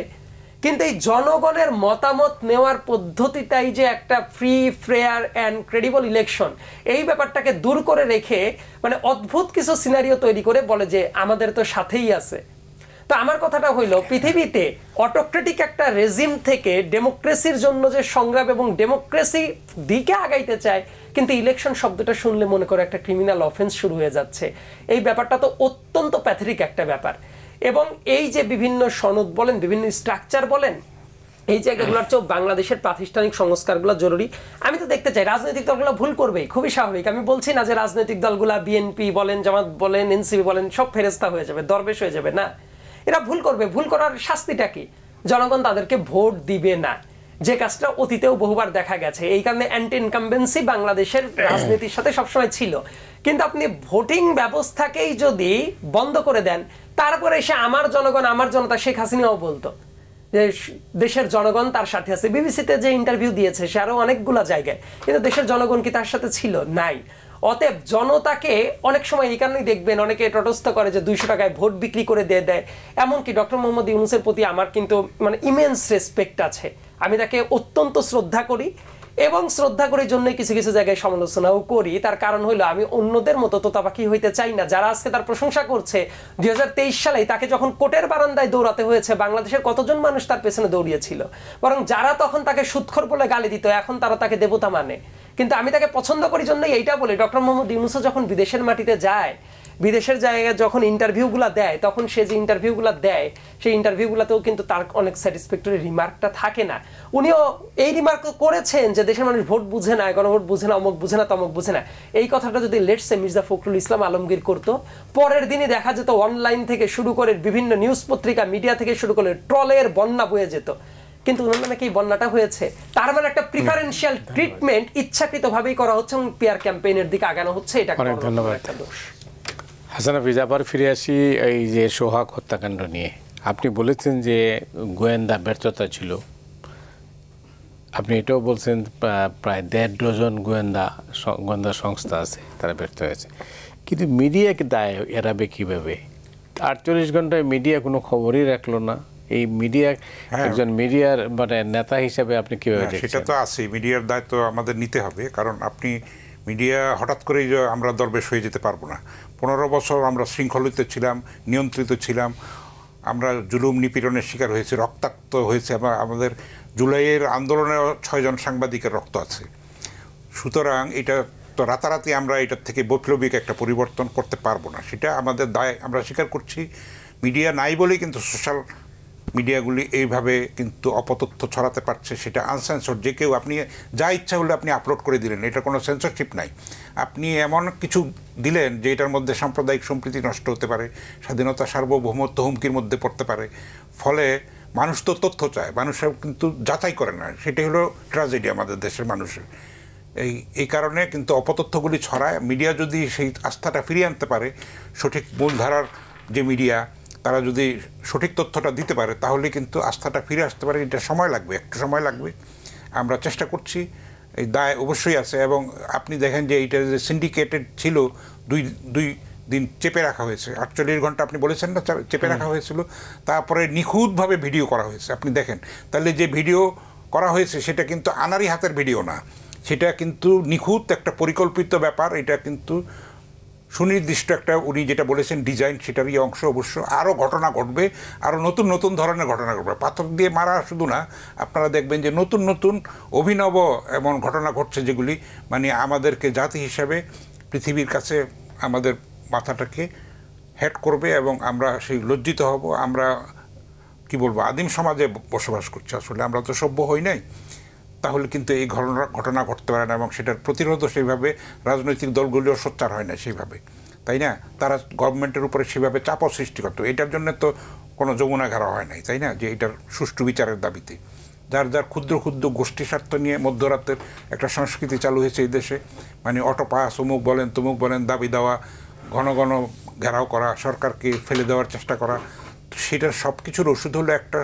কিন্তু এই জনগণের মতামত নেওয়ার পদ্ধতিটাই যে একটা free, fair and credible election, এই ব্যাপারটাকে দূর করে রেখে মানে অদ্ভুত কিছু সিনারিও তৈরি করে বলে যে আমাদের তো সাথেই আছে। তো আমার কথাটা হইল, পৃথিবীতে অটোক্রেটিক একটা রেজিম থেকে ডেমোক্রেসির জন্য যে সংগ্রাম এবং ডেমোক্রেসি দিকে আগাইতে চায়, কিন্তু ইলেকশন শব্দটা শুনলে মনে করে একটা ক্রিমিনাল অফেন্স শুরু হয়ে যাচ্ছে। এই ব্যাপারটা তো অত্যন্ত প্যাথেটিক একটা ব্যাপার। এবং এই যে বিভিন্ন সনদ বলেন, বিভিন্ন স্ট্রাকচার বলেন, এই জায়গাগুলোর চেয়েও বাংলাদেশের প্রাতিষ্ঠানিক সংস্কারগুলো জরুরি। আমি তো দেখতে চাই রাজনৈতিক দলগুলো ভুল করবেই, খুবই স্বাভাবিক। আমি বলছি না যে রাজনৈতিক দলগুলা বিএনপি বলেন, জামাত বলেন, এনসিপি বলেন সব ফেরেস্তা হয়ে যাবে, দরবেশ হয়ে যাবে, না। এরা ভুল করবে, ভুল করার শাস্তিটা কি? জনগণ তাদেরকে ভোট দিবে না, যে কাজটা অতীতেও বহুবার দেখা গেছে। এই কারণে অ্যান্টি ইনকামবেন্সি বাংলাদেশের রাজনীতির সাথে সবসময় ছিল। কিন্তু আপনি ভোটিং ব্যবস্থাকেই যদি বন্ধ করে দেন, তারপরে এসে আমার জনগণ আমার জনতা, শেখ হাসিনাও বলতো যে দেশের জনগণ তার সাথে আছে। বিবিসিতে যে ইন্টারভিউ দিয়েছে সে আরো অনেকগুলো জায়গায়, কিন্তু দেশের জনগণ কি তার সাথে ছিল? নাই। অতএব জনতাকে অনেক সময় এই কারণেই দেখবেন অনেকে তটস্থ করে যে 200 টাকায় ভোট বিক্রি করে দিয়ে দেয়। এমনকি ডক্টর মোহাম্মদ ইউনূসের প্রতি আমার কিন্তু মানে ইমেন্স রেসপেক্ট আছে, আমি তাকে অত্যন্ত শ্রদ্ধা করি এবং শ্রদ্ধা করার জন্যই কিছু কিছু জায়গায় সমালোচনাও করি। তার কারণ হলো আমি অন্যদের মতো তোতাপাখি হইতে চাই না। যারা আজকে তার প্রশংসা করছে, 2023 সালে তাকে যখন কোর্টের বারান্দায় দৌড়াতে হয়েছে, বাংলাদেশের কতজন মানুষ তার পেছনে দৌড়িয়েছিল? বরং যারা তখন তাকে সুৎখর বলে গালি দিত, এখন তারা তাকে দেবতা মানে। কিন্তু আমি তাকে পছন্দ করি জন্যই এইটা বলি, ডক্টর মোহাম্মদ ইউনূস যখন বিদেশের মাটিতে যায়, বিদেশের জায়গায় যখন ইন্টারভিউগুলো দেয়, তখন সে যে ইন্টারভিউগুলো দেয় সেই ইন্টারভিউগুলোতেও কিন্তু তার অনেক স্যাটিসফ্যাক্টরি রিমার্কটা থাকে না। উনিও এই রিমার্ক করেছেন যে দেশের মানুষ ভোট বুঝে না, গণভোট বুঝে না, অমুক বুঝে না, তমুক বুঝে না। এই কথাটা যদি লেটসে মির্জা ফখরুল ইসলাম আলমগীর করতো, পরের দিনই দেখা যেত অনলাইন থেকে শুরু করে বিভিন্ন নিউজ পত্রিকা, মিডিয়া থেকে শুরু করে ট্রলের বন্যা বয়ে যেত। কিন্তু ওনার নাকি বন্যাটা হয়েছে, তার মানে একটা প্রিফারেন্সিয়াল ট্রিটমেন্ট ইচ্ছাকৃতভাবেই করা হচ্ছে এবং পিআর ক্যাম্পেইনের দিকে আগানো হচ্ছে। এটা অনেক ধন্যবাদ। একটা দোষ। হাসান হাফিজ, আবার ফিরে আসি এই যে সোহাগ হত্যাকাণ্ড নিয়ে। আপনি বলেছেন যে গোয়েন্দা ব্যর্থতা ছিল, আপনি এটাও বলছেন প্রায় 1.5 ডজন গোয়েন্দা সংস্থা আছে, তারা ব্যর্থ হয়েছে। কিন্তু মিডিয়াকে দায় এড়াবে কীভাবে? 48 ঘন্টায় মিডিয়া কোনো খবরই রাখলো না। এই মিডিয়া, একজন মিডিয়ার মানে নেতা হিসেবে আপনি কিভাবে দেখছেন? সেটা তো আছে, মিডিয়ার দায়িত্ব আমাদের নিতে হবে। কারণ আপনি মিডিয়া হঠাৎ করেই যে আমরা দরবেশ হয়ে যেতে পারবো না। 15 বছর আমরা শৃঙ্খলিত ছিলাম, নিয়ন্ত্রিত ছিলাম, আমরা জুলুম নিপীড়নের শিকার হয়েছি, রক্তাক্ত হয়েছে। আমাদের জুলাইয়ের আন্দোলনে 6 জন সাংবাদিকের রক্ত আছে। সুতরাং এটা তো রাতারাতি আমরা এটার থেকে বৈপ্লবিক একটা পরিবর্তন করতে পারবো না, সেটা আমাদের দায়, আমরা স্বীকার করছি। মিডিয়া নাই বলেই কিন্তু সোশ্যাল মিডিয়াগুলি এইভাবে কিন্তু অপতথ্য ছড়াতে পারছে, সেটা আনসেন্সর। যে কেউ আপনি যা ইচ্ছা হলে আপনি আপলোড করে দিলেন, এটা কোনো সেন্সরশিপ নাই। আপনি এমন কিছু দিলেন যে এটার মধ্যে সাম্প্রদায়িক সম্প্রীতি নষ্ট হতে পারে, স্বাধীনতা সার্বভৌমত্ব হুমকির মধ্যে পড়তে পারে। ফলে মানুষ তো তথ্য চায়, মানুষের কিন্তু যাচাই করে না, সেটাই হলো ট্র্যাজেডি আমাদের দেশের মানুষের। এই কারণে কিন্তু অপতথ্যগুলি ছড়ায়। মিডিয়া যদি সেই আস্থাটা ফিরিয়ে আনতে পারে, সঠিক মূলধারার যে মিডিয়া তারা যদি সঠিক তথ্যটা দিতে পারে, তাহলে কিন্তু আস্থাটা ফিরে আসতে পারে। এটা সময় লাগবে, একটু সময় লাগবে, আমরা চেষ্টা করছি। এই দায় অবশ্যই আছে। এবং আপনি দেখেন যে এইটা যে সিন্ডিকেটেড ছিল, দুই দিন চেপে রাখা হয়েছে, 48 ঘন্টা আপনি বলেছেন না চেপে রাখা হয়েছিল, তারপরে নিখুঁতভাবে ভিডিও করা হয়েছে। আপনি দেখেন তাহলে যে ভিডিও করা হয়েছে সেটা কিন্তু আনারি হাতের ভিডিও না, সেটা কিন্তু নিখুঁত একটা পরিকল্পিত ব্যাপার। এটা কিন্তু সুনির্দিষ্ট একটা, উনি যেটা বলেছেন ডিজাইন, সেটারই অংশ। অবশ্য আরও ঘটনা ঘটবে, আরও নতুন নতুন ধরনের ঘটনা ঘটবে। পাথর দিয়ে মারা শুধু না, আপনারা দেখবেন যে নতুন নতুন অভিনব এমন ঘটনা ঘটছে যেগুলি মানে আমাদেরকে জাতি হিসাবে পৃথিবীর কাছে আমাদের মাথাটাকে হেড করবে এবং আমরা সেই লজ্জিত হব। আমরা কি বলবো, আদিম সমাজে বসবাস করছি, আসলে আমরা তো সভ্য হই নাই। তাহলে কিন্তু এই ঘটনা ঘটতে পারে না এবং সেটার প্রতিরোধও সেইভাবে রাজনৈতিক দলগুলিও সোচ্চার হয় না সেইভাবে, তাই না? তারা গভর্নমেন্টের উপরে সেভাবে চাপও সৃষ্টি করতো। এটার জন্য তো কোনো যমুনা ঘেরা হয় নাই, তাই না? যে এটার সুষ্ঠু বিচারের দাবিতে যার যার ক্ষুদ্র ক্ষুদ্র গোষ্ঠী স্বার্থ নিয়ে মধ্যরাতের একটা সংস্কৃতি চালু হয়েছে এই দেশে। মানে অটো পাস, অমুক বলেন তমুক বলেন, দাবি দেওয়া, ঘন ঘন ঘেরাও করা, সরকারকে ফেলে দেওয়ার চেষ্টা করা। সেটার সব কিছুর ওষুধ হলো একটা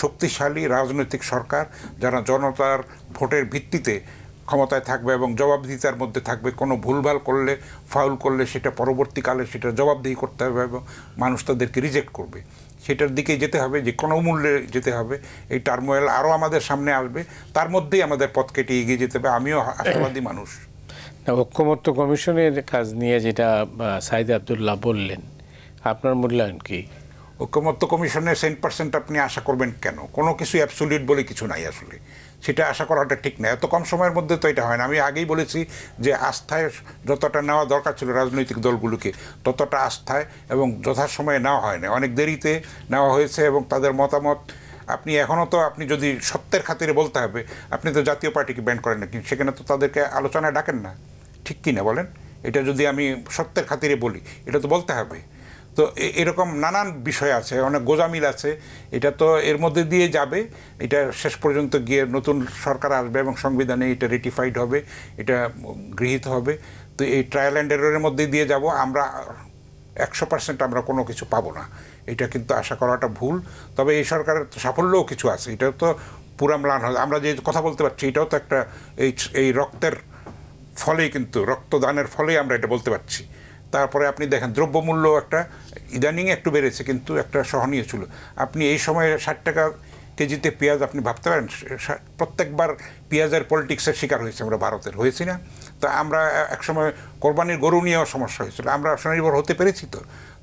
শক্তিশালী রাজনৈতিক সরকার, যারা জনতার ভোটের ভিত্তিতে ক্ষমতায় থাকবে এবং জবাবদিহিতার মধ্যে থাকবে। কোনো ভুলভাল করলে, ফাউল করলে সেটা পরবর্তীকালে সেটা জবাবদিহি করতে হবে এবং মানুষ তাদেরকে রিজেক্ট করবে। সেটার দিকে যেতে হবে, যে কোনো মূল্যে যেতে হবে। এই টার্মোয়েল আরও আমাদের সামনে আসবে, তার মধ্যেই আমাদের পথ কেটে এগিয়ে যেতে হবে। আমিও আশাবাদী মানুষ। ঐক্যমত্য কমিশনের কাজ নিয়ে যেটা সাইদ আব্দুল্লাহ বললেন, আপনার মূল্যায়ন কি? ঐক্যমত্য কমিশনে 100% আপনি আশা করবেন কেন? কোনো কিছু অ্যাবসলিউট বলে কিছু নাই আসলে, সেটা আশা করাটা ঠিক না। এত কম সময়ের মধ্যে তো এটা হয় না। আমি আগেই বলেছি যে আস্থায় যতটা নেওয়া দরকার ছিল রাজনৈতিক দলগুলোকে, ততটা আস্থায় এবং যথাসময়ে নেওয়া হয় না, অনেক দেরিতে নেওয়া হয়েছে। এবং তাদের মতামত আপনি এখনও তো, আপনি যদি সত্যের খাতিরে বলতে হবে, আপনি তো জাতীয় পার্টিকে ব্যান্ড করেন না, কিন্তু সেখানে তো তাদেরকে আলোচনায় ডাকেন না, ঠিক কি না বলেন? এটা যদি আমি সত্যের খাতিরে বলি, এটা তো বলতে হবে। তো এরকম নানান বিষয় আছে, অনেক গোজামিল আছে। এটা তো এর মধ্যে দিয়ে যাবে, এটা শেষ পর্যন্ত গিয়ে নতুন সরকার আসবে এবং সংবিধানে এটা রেটিফাইড হবে, এটা গৃহীত হবে। তো এই ট্রায়াল অ্যান্ড এররের মধ্যে দিয়ে যাব। আমরা 100% আমরা কোনো কিছু পাবো না, এটা কিন্তু আশা করাটা ভুল। তবে এই সরকারের সাফল্যও কিছু আছে, এটাও তো পুরা ম্লান হয়। আমরা যে কথা বলতে পারছি, এটাও তো একটা এই রক্তের ফলেই, কিন্তু রক্তদানের ফলেই আমরা এটা বলতে পারছি। তারপরে আপনি দেখেন দ্রব্যমূল্য একটা ইদানিং একটু বেড়েছে, কিন্তু একটা সহনীয় ছিল। আপনি এই সময়ে 60 টাকা কেজিতে পেঁয়াজ, আপনি ভাবতে পারেন প্রত্যেকবার পেঁয়াজের পলিটিক্সের শিকার হয়েছে আমরা, ভারতের হয়েছি না? তো আমরা একসময় কোরবানির গরু নিয়েও সমস্যা হয়েছিল, আমরা স্বনির্ভর হতে পেরেছি।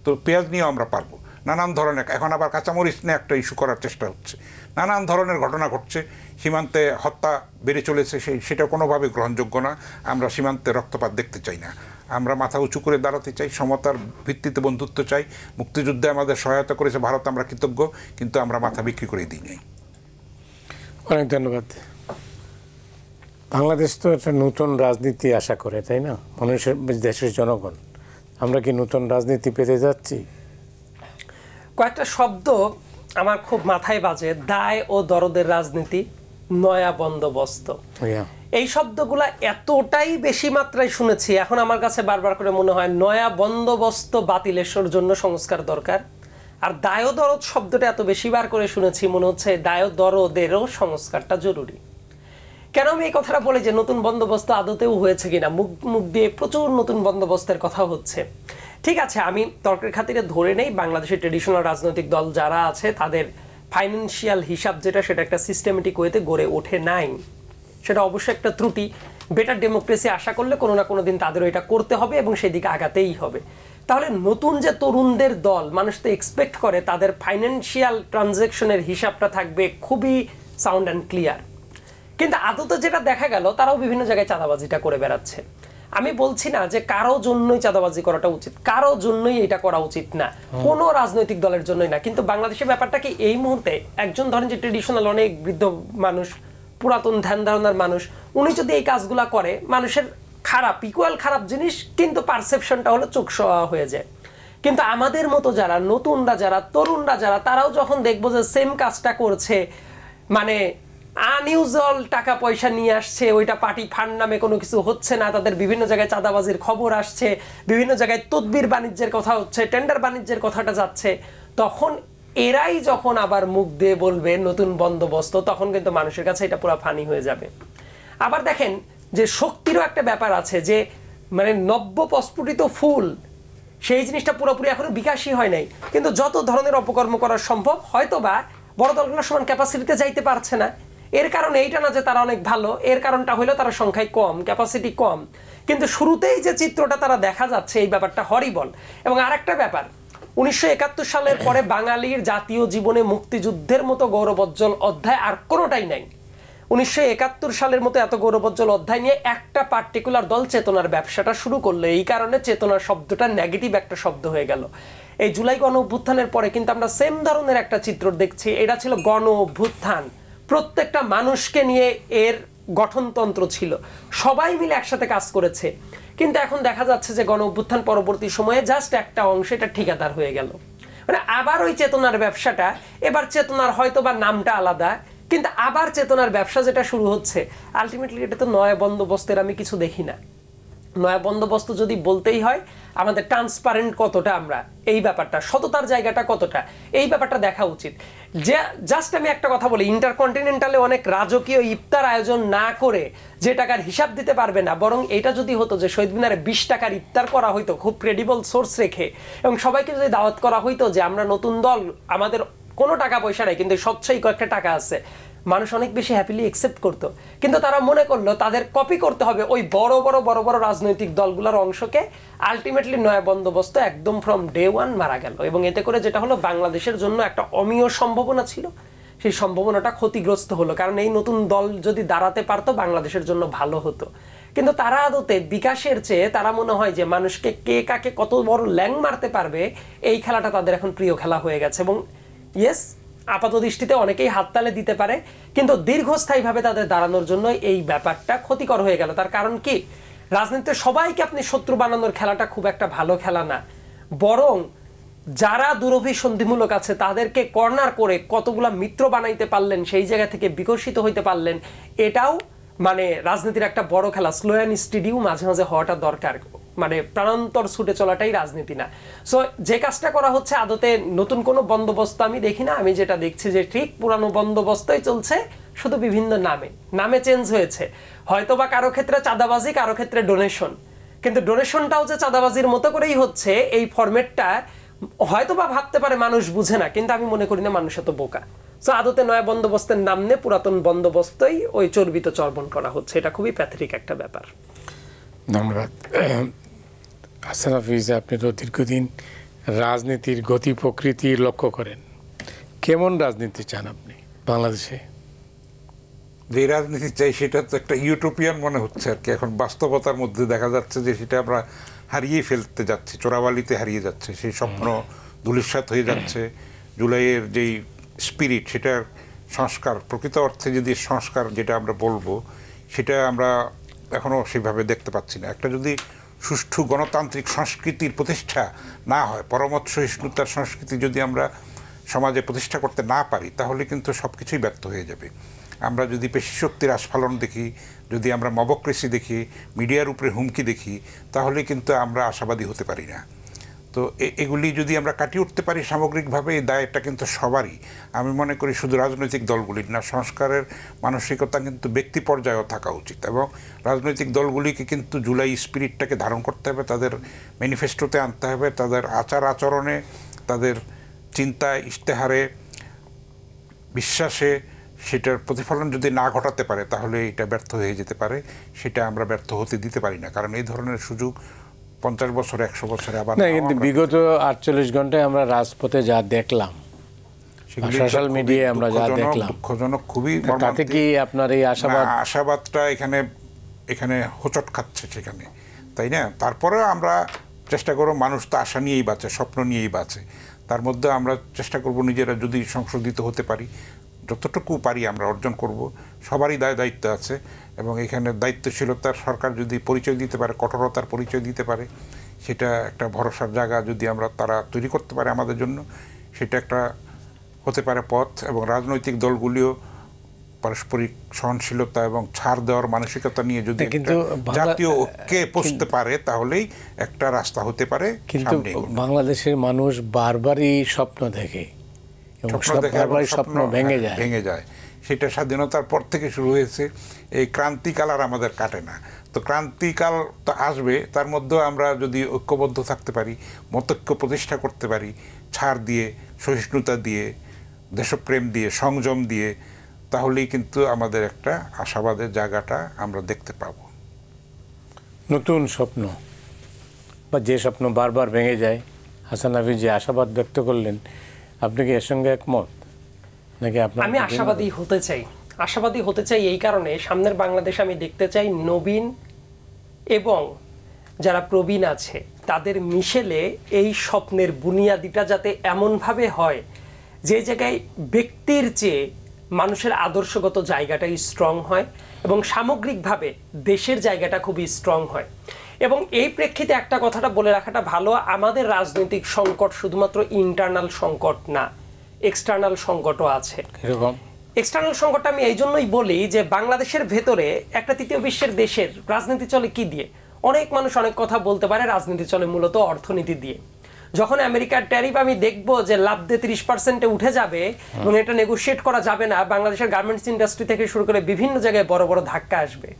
তো পেঁয়াজ নিয়েও আমরা পারবো। নানান ধরনের, এখন আবার কাঁচামরিচ নিয়ে একটা ইস্যু করার চেষ্টা হচ্ছে। নানান ধরনের ঘটনা ঘটছে। সীমান্তে হত্যা বেড়ে চলেছে, সেটা কোনোভাবে গ্রহণযোগ্য না। আমরা সীমান্তে রক্তপাত দেখতে চাই না। আমরা মাথা উঁচু করে দাঁড়াতে চাই, সমতার ভিত্তিতে বন্ধুত্ব চাই। মুক্তিযুদ্ধে আমাদের সহায়তা করেছে ভারত, আমরা কৃতজ্ঞ, কিন্তু আমরা মাথা বিক্রি করে দিই নাই। অনেক ধন্যবাদ। বাংলাদেশ তো একটা নতুন রাজনীতি আশা করে, তাই না? মানুষের, দেশের জনগণ, আমরা কি নতুন রাজনীতি পেতে যাচ্ছি? কয়েকটা শব্দ আমার খুব মাথায় বাজে: দায় ও দরদের রাজনীতি, নয়া বন্দোবস্ত। এই শব্দগুলা এতটাই বেশি মাত্রায় শুনেছি, এখন আমার কাছে বারবার করে মনে হয় নয়া বন্দোবস্ত বাতিলের জন্য সংস্কার দরকার। আর দায় ও দরদ শব্দটা এত বেশিবার করে শুনেছি, মনে হচ্ছে দায় ও দরদেরও সংস্কারটা জরুরি। কেন আমি এই কথাটা বলি যে নতুন বন্দোবস্ত আদতেও হয়েছে কিনা? মুখ দিয়ে প্রচুর নতুন বন্দোবস্তের কথা হচ্ছে। ঠিক আছে, আমি তর্কের খাতিরে ধরে নেই বাংলাদেশের ট্রেডিশনাল রাজনৈতিক দল যারা আছে তাদের ফাইন্যান্সিয়াল হিসাব যেটা, সেটা একটা সিস্টেমেটিক ওয়েতে গড়ে ওঠে নাই। সেটা অবশ্যই একটা ত্রুটি। বেটার ডেমোক্রেসি আশা করলে কোনো না কোনো দিন তাদেরও এটা করতে হবে এবং সেদিকে আগাতেই হবে। তাহলে নতুন যে তরুণদের দল, মানুষ তো এক্সপেক্ট করে তাদের ফাইন্যান্সিয়াল ট্রানজ্যাকশনের হিসাবটা থাকবে খুবই সাউন্ড অ্যান্ড ক্লিয়ার। কিন্তু আদতে যেটা দেখা গেল, তারাও বিভিন্ন জায়গায় চাঁদাবাজিটা করে বেড়াচ্ছে। আমি বলছি না যে কারো জন্যই চাঁদাবাজি করাটা উচিত, কারো জন্যই এটা করা উচিত না, কোনো রাজনৈতিক দলের জন্যই না। কিন্তু বাংলাদেশের ব্যাপারটা কি, এই মুহূর্তে একজন ধরেন যে ট্রেডিশনাল অনেক বৃদ্ধ মানুষ, পুরাতন ধ্যান ধারণার মানুষ, উনি যদি এই কাজগুলা করে, মানুষের খারাপ ইকুয়াল খারাপ জিনিস, কিন্তু পারসেপশনটা হলো চোখ হয়ে যায়। কিন্তু আমাদের মতো যারা নতুনরা, যারা তরুণরা, যারা তারাও যখন দেখবো যে সেম কাজটা করছে, মানে আনইউজুয়াল টাকা পয়সা নিয়ে আসছে, ওইটা পার্টি ফান্ড নামে কোনো কিছু হচ্ছে না, তাদের বিভিন্ন জায়গায় চাঁদাবাজির খবর আসছে, বিভিন্ন জায়গায় তদবির বাণিজ্যের কথা হচ্ছে, টেন্ডার বাণিজ্যের কথাটা যাচ্ছে, তখন এরাই যখন আবার মুখ দিয়ে বলবে নতুন বন্দোবস্ত, তখন কিন্তু মানুষের কাছে এটা পুরো ফানি হয়ে যাবে। আবার দেখেন যে শক্তিরও একটা ব্যাপার আছে, যে মানে নব্য প্রস্ফুটিত ফুল, সেই জিনিসটা পুরোপুরি এখনো বিকাশই হয় নাই। কিন্তু যত ধরনের অপকর্ম করা সম্ভব, হয়তোবা বড় দলগুলোর সমান ক্যাপাসিটিতে যাইতে পারছে না। এর কারণ এইটা না যে তারা অনেক ভালো, এর কারণটা হলো তারা সংখ্যায় কম, ক্যাপাসিটি কম। কিন্তু শুরুতেই যে চিত্রটা তারা দেখা যাচ্ছে, এই ব্যাপারটা হরিবল। এবং আরেকটা ব্যাপার, 1971 সালের পরে বাঙালির জাতীয় জীবনে মুক্তিযুদ্ধের মতো গৌরবোজ্জ্বল অধ্যায় আর কোনোটাই নাই। 1971 সালের মতো এত গৌরবোজ্জ্বল অধ্যায় নিয়ে একটা পার্টিকুলার দল চেতনার ব্যবসাটা শুরু করলো। এই কারণে চেতনার শব্দটা নেগেটিভ একটা শব্দ হয়ে গেল। এই জুলাই গণ অভ্যুত্থানের পরে কিন্তু আমরা সেম ধরনের একটা চিত্র দেখছি। এটা ছিল গণ অভ্যুত্থান, প্রত্যেকটা মানুষকে নিয়ে এর গঠনতন্ত্র ছিল, সবাই মিলে একসাথে কাজ করেছে। কিন্তু এখন দেখা যাচ্ছে যে গণ অভ্যুত্থান পরবর্তী সময়ে জাস্ট একটা অংশ এটা ঠিকাদার হয়ে গেল। মানে আবার ওই চেতনার ব্যবসাটা, এবার চেতনার হয়তো বা নামটা আলাদা, কিন্তু আবার চেতনার ব্যবসা যেটা শুরু হচ্ছে, আলটিমেটলি এটা তো নয়া বন্দোবস্তের আমি কিছু দেখি না। নয়া বন্দোবস্ত যদি বলতেই হয়, আমাদের ট্রান্সপারেন্ট কতটা, আমরা এই ব্যাপারটা, সততার জায়গাটা কতটা, এই ব্যাপারটা দেখা উচিত। যে জাস্ট আমি একটা কথা বলি, ইন্টারকন্টিনেন্টালে অনেক রাজকীয় ইফতার আয়োজন না করে যে টাকার হিসাব দিতে পারবে না, বরং এটা যদি হতো যে শহীদ মিনারে 20 টাকার ইফতার করা হইতো খুব ক্রেডিবল সোর্স রেখে, এবং সবাইকে যদি দাওয়াত করা হইতো যে আমরা নতুন দল, আমাদের কোনো টাকা পয়সা নাই কিন্তু স্বচ্ছই কয়েকটা টাকা আছে, মানুষ অনেক বেশি হ্যাপিলি অ্যাকসেপ্ট করতো। কিন্তু তারা মনে করলো তাদের কপি করতে হবে ওই বড় বড় রাজনৈতিক দলগুলোর অংশকে। আলটিমেটলি নয়া বন্দোবস্ত একদম ফ্রম ডে ওয়ান মারা গেল, এবং এতে করে যেটা হলো, বাংলাদেশের জন্য একটা অমীয় সম্ভাবনা ছিল, সেই সম্ভাবনাটা ক্ষতিগ্রস্ত হলো। কারণ এই নতুন দল যদি দাঁড়াতে পারতো, বাংলাদেশের জন্য ভালো হতো। কিন্তু তারা আদতে বিকাশের চেয়ে তারা মনে হয় যে মানুষকে কে কাকে কত বড় ল্যাং মারতে পারবে, এই খেলাটা তাদের এখন প্রিয় খেলা হয়ে গেছে। এবং ইয়েস, আপাত দৃষ্টিতে অনেকেই হাততালি দিতে পারে, কিন্তু দীর্ঘস্থায়ীভাবে তাদের দাঁড়ানোর জন্য এই ব্যাপারটা ক্ষতিকর হয়ে গেল। তার কারণ কি, রাজনীতিতে সবাইকে আপনি শত্রু বানানোর খেলাটা খুব একটা ভালো খেলা না, বরং যারা দুরভিসন্ধিমূলক আছে তাদেরকে কর্নার করে কতগুলা মিত্র বানাইতে পারলেন, সেই জায়গা থেকে বিকশিত হইতে পারলেন, এটাও মানে রাজনীতির একটা বড় খেলা। স্লো অ্যান্ড স্টেডিও মাঝে মাঝে হওয়াটা দরকার, মানে প্রাণান্তর ছুটে চলাটাই রাজনীতি না। সো যে কাজটা করা হচ্ছে, আদতে নতুন কোনো বন্দোবস্ত আমি দেখি না। আমি যেটা দেখছি যে ঠিক পুরানো বন্দোবস্তই চলছে, শুধু বিভিন্ন নামে চেঞ্জ হয়েছে। হয়তো বা কারো ক্ষেত্রে চাঁদাবাজি, কারো ক্ষেত্রে ডোনেশন, কিন্তু ডোনেশনটাও যে চাঁদাবাজির মতো করেই হচ্ছে, এই ফরম্যাটটা হয়তো বা ভাবতে পারে মানুষ বুঝে না, কিন্তু আমি মনে করি না মানুষ এত বোকা। সো আদতে নয়া বন্দোবস্তের নাম নিয়ে পুরাতন বন্দোবস্তই ওই চর্বিত চর্বণ করা হচ্ছে। এটা খুবই প্যাথেটিক একটা ব্যাপার। ধন্যবাদ। হাসান হাফিজ, আপনি তো দীর্ঘদিন রাজনীতির গতি প্রকৃতি লক্ষ্য করেন। কেমন রাজনীতি চান আপনি বাংলাদেশে? যে রাজনীতি চাই সেটা তো একটা ইউটোপিয়ান মনে হচ্ছে আর কি। এখন বাস্তবতার মধ্যে দেখা যাচ্ছে যে সেটা আমরা হারিয়ে ফেলতে যাচ্ছি, চোরাবালিতে হারিয়ে যাচ্ছে, সেই স্বপ্ন ধূলিসাৎ হয়ে যাচ্ছে। জুলাইয়ের যেই স্পিরিট, সেটার সংস্কার, প্রকৃত অর্থে যদি সংস্কার যেটা আমরা বলবো, সেটা আমরা এখনও সেভাবে দেখতে পাচ্ছি না। একটা যদি সুষ্ঠু গণতান্ত্রিক সংস্কৃতির প্রতিষ্ঠা না হয়, পরমত সহিষ্ণুতার সংস্কৃতি যদি আমরা সমাজে প্রতিষ্ঠা করতে না পারি, তাহলে কিন্তু সব কিছুই ব্যর্থ হয়ে যাবে। আমরা যদি পেশি শক্তির আস্ফালন দেখি, যদি আমরা মবক্রেসি দেখি, মিডিয়ার উপরে হুমকি দেখি, তাহলে কিন্তু আমরা আশাবাদী হতে পারি না। তো এগুলি যদি আমরা কাটিয়ে উঠতে পারি সামগ্রিকভাবে, এই দায়টা কিন্তু সবারই। আমি মনে করি শুধু রাজনৈতিক দলগুলির না, সংস্কারের মানসিকতা কিন্তু ব্যক্তি পর্যায়েও থাকা উচিত। এবং রাজনৈতিক দলগুলিকে কিন্তু জুলাই স্পিরিটটাকে ধারণ করতে হবে, তাদের ম্যানিফেস্টোতে আনতে হবে, তাদের আচার আচরণে, তাদের চিন্তায়, ইশতেহারে, বিশ্বাসে সেটার প্রতিফলন যদি না ঘটাতে পারে, তাহলে এটা ব্যর্থ হয়ে যেতে পারে। সেটা আমরা ব্যর্থ হতে দিতে পারি না, কারণ এই ধরনের সুযোগ 50 বছরে 100 বছরে আবার না। কিন্তু বিগত 48 ঘন্টায় আমরা রাজপথে যা দেখলাম, সোশ্যাল মিডিয়ায় আমরা যা দেখলাম, দুঃখজনক, খুবই। তাতে কি আপনার এই আশাবাদটা এখানে হোঁচট খাচ্ছে। সেখানে তাই না? তারপরেও আমরা চেষ্টা করব, মানুষ তো আশা নিয়েই বাঁচে, স্বপ্ন নিয়েই বাঁচে, তার মধ্যে আমরা চেষ্টা করব নিজেরা যদি সংশোধিত হতে পারি, যতটুকু পারি আমরা অর্জন করব। সবারই দায়িত্ব আছে, এবং এখানে দায়িত্বশীলতার সরকার যদি পরিচয় দিতে পারে, কঠোরতার পরিচয় দিতে পারে, সেটা একটা ভরসার জায়গা যদি তারা তৈরি করতে পারে আমাদের জন্য, সেটা একটা হতে পারে পথ। এবং রাজনৈতিক দলগুলিও পারস্পরিক সহনশীলতা এবং ছাড় দেওয়ার মানসিকতা নিয়ে যদি জাতীয় ঐক্যে পৌঁছতে পারে, তাহলেই একটা রাস্তা হতে পারে। কিন্তু বাংলাদেশের মানুষ বারবারই স্বপ্ন দেখে এবং স্বপ্ন ভেঙে যায়। সেটা স্বাধীনতার পর থেকে শুরু হয়েছে। এই ক্রান্তিকাল আর আমাদের কাটে না। তো ক্রান্তিকাল তো আসবে, তার মধ্যেও আমরা যদি ঐক্যবদ্ধ থাকতে পারি, মতৈক্য প্রতিষ্ঠা করতে পারি, ছাড় দিয়ে, সহিষ্ণুতা দিয়ে, দেশপ্রেম দিয়ে, সংযম দিয়ে, তাহলেই কিন্তু আমাদের একটা আশাবাদের জায়গাটা আমরা দেখতে পাব। নতুন স্বপ্ন বা যে স্বপ্ন বারবার ভেঙে যায়, হাসান হাফিজ যে আশাবাদ ব্যক্ত করলেন, আপনি কি এর সঙ্গে একমত নাকি? আমি আশাবাদী হতে চাই এই কারণে, সামনের বাংলাদেশ আমি দেখতে চাই নবীন এবং যারা প্রবীণ আছে তাদের মিশেলে এই স্বপ্নের বুনিয়াদিটা যাতে এমনভাবে হয় যে জায়গায় ব্যক্তির চেয়ে মানুষের আদর্শগত জায়গাটাই স্ট্রং হয় এবং সামগ্রিকভাবে দেশের জায়গাটা খুবই স্ট্রং হয়। এবং এই প্রেক্ষিতে একটা কথাটা বলে রাখাটা ভালো, আমাদের রাজনৈতিক সংকট শুধুমাত্র ইন্টারনাল সংকট না, এক্সটার্নাল সংকটও আছে। এক্সটার্নাল সংকটটা আমি এই জন্যই বলি যে বাংলাদেশের ভেতরে একটা তৃতীয় বিশ্বের দেশের রাজনীতি চলে কি দিয়ে? অনেক মানুষ অনেক কথা বলতে পারে, রাজনীতি চলে মূলত অর্থনীতি দিয়ে। যখন আমেরিকার ট্যারিফ আমি দেখবো যে লাভ দিয়ে 30% উঠে যাবে এবং এটা নেগোশিয়েট করা যাবে না, বাংলাদেশের গার্মেন্টস ইন্ডাস্ট্রি থেকে শুরু করে বিভিন্ন জায়গায় বড় বড় ধাক্কা আসবে।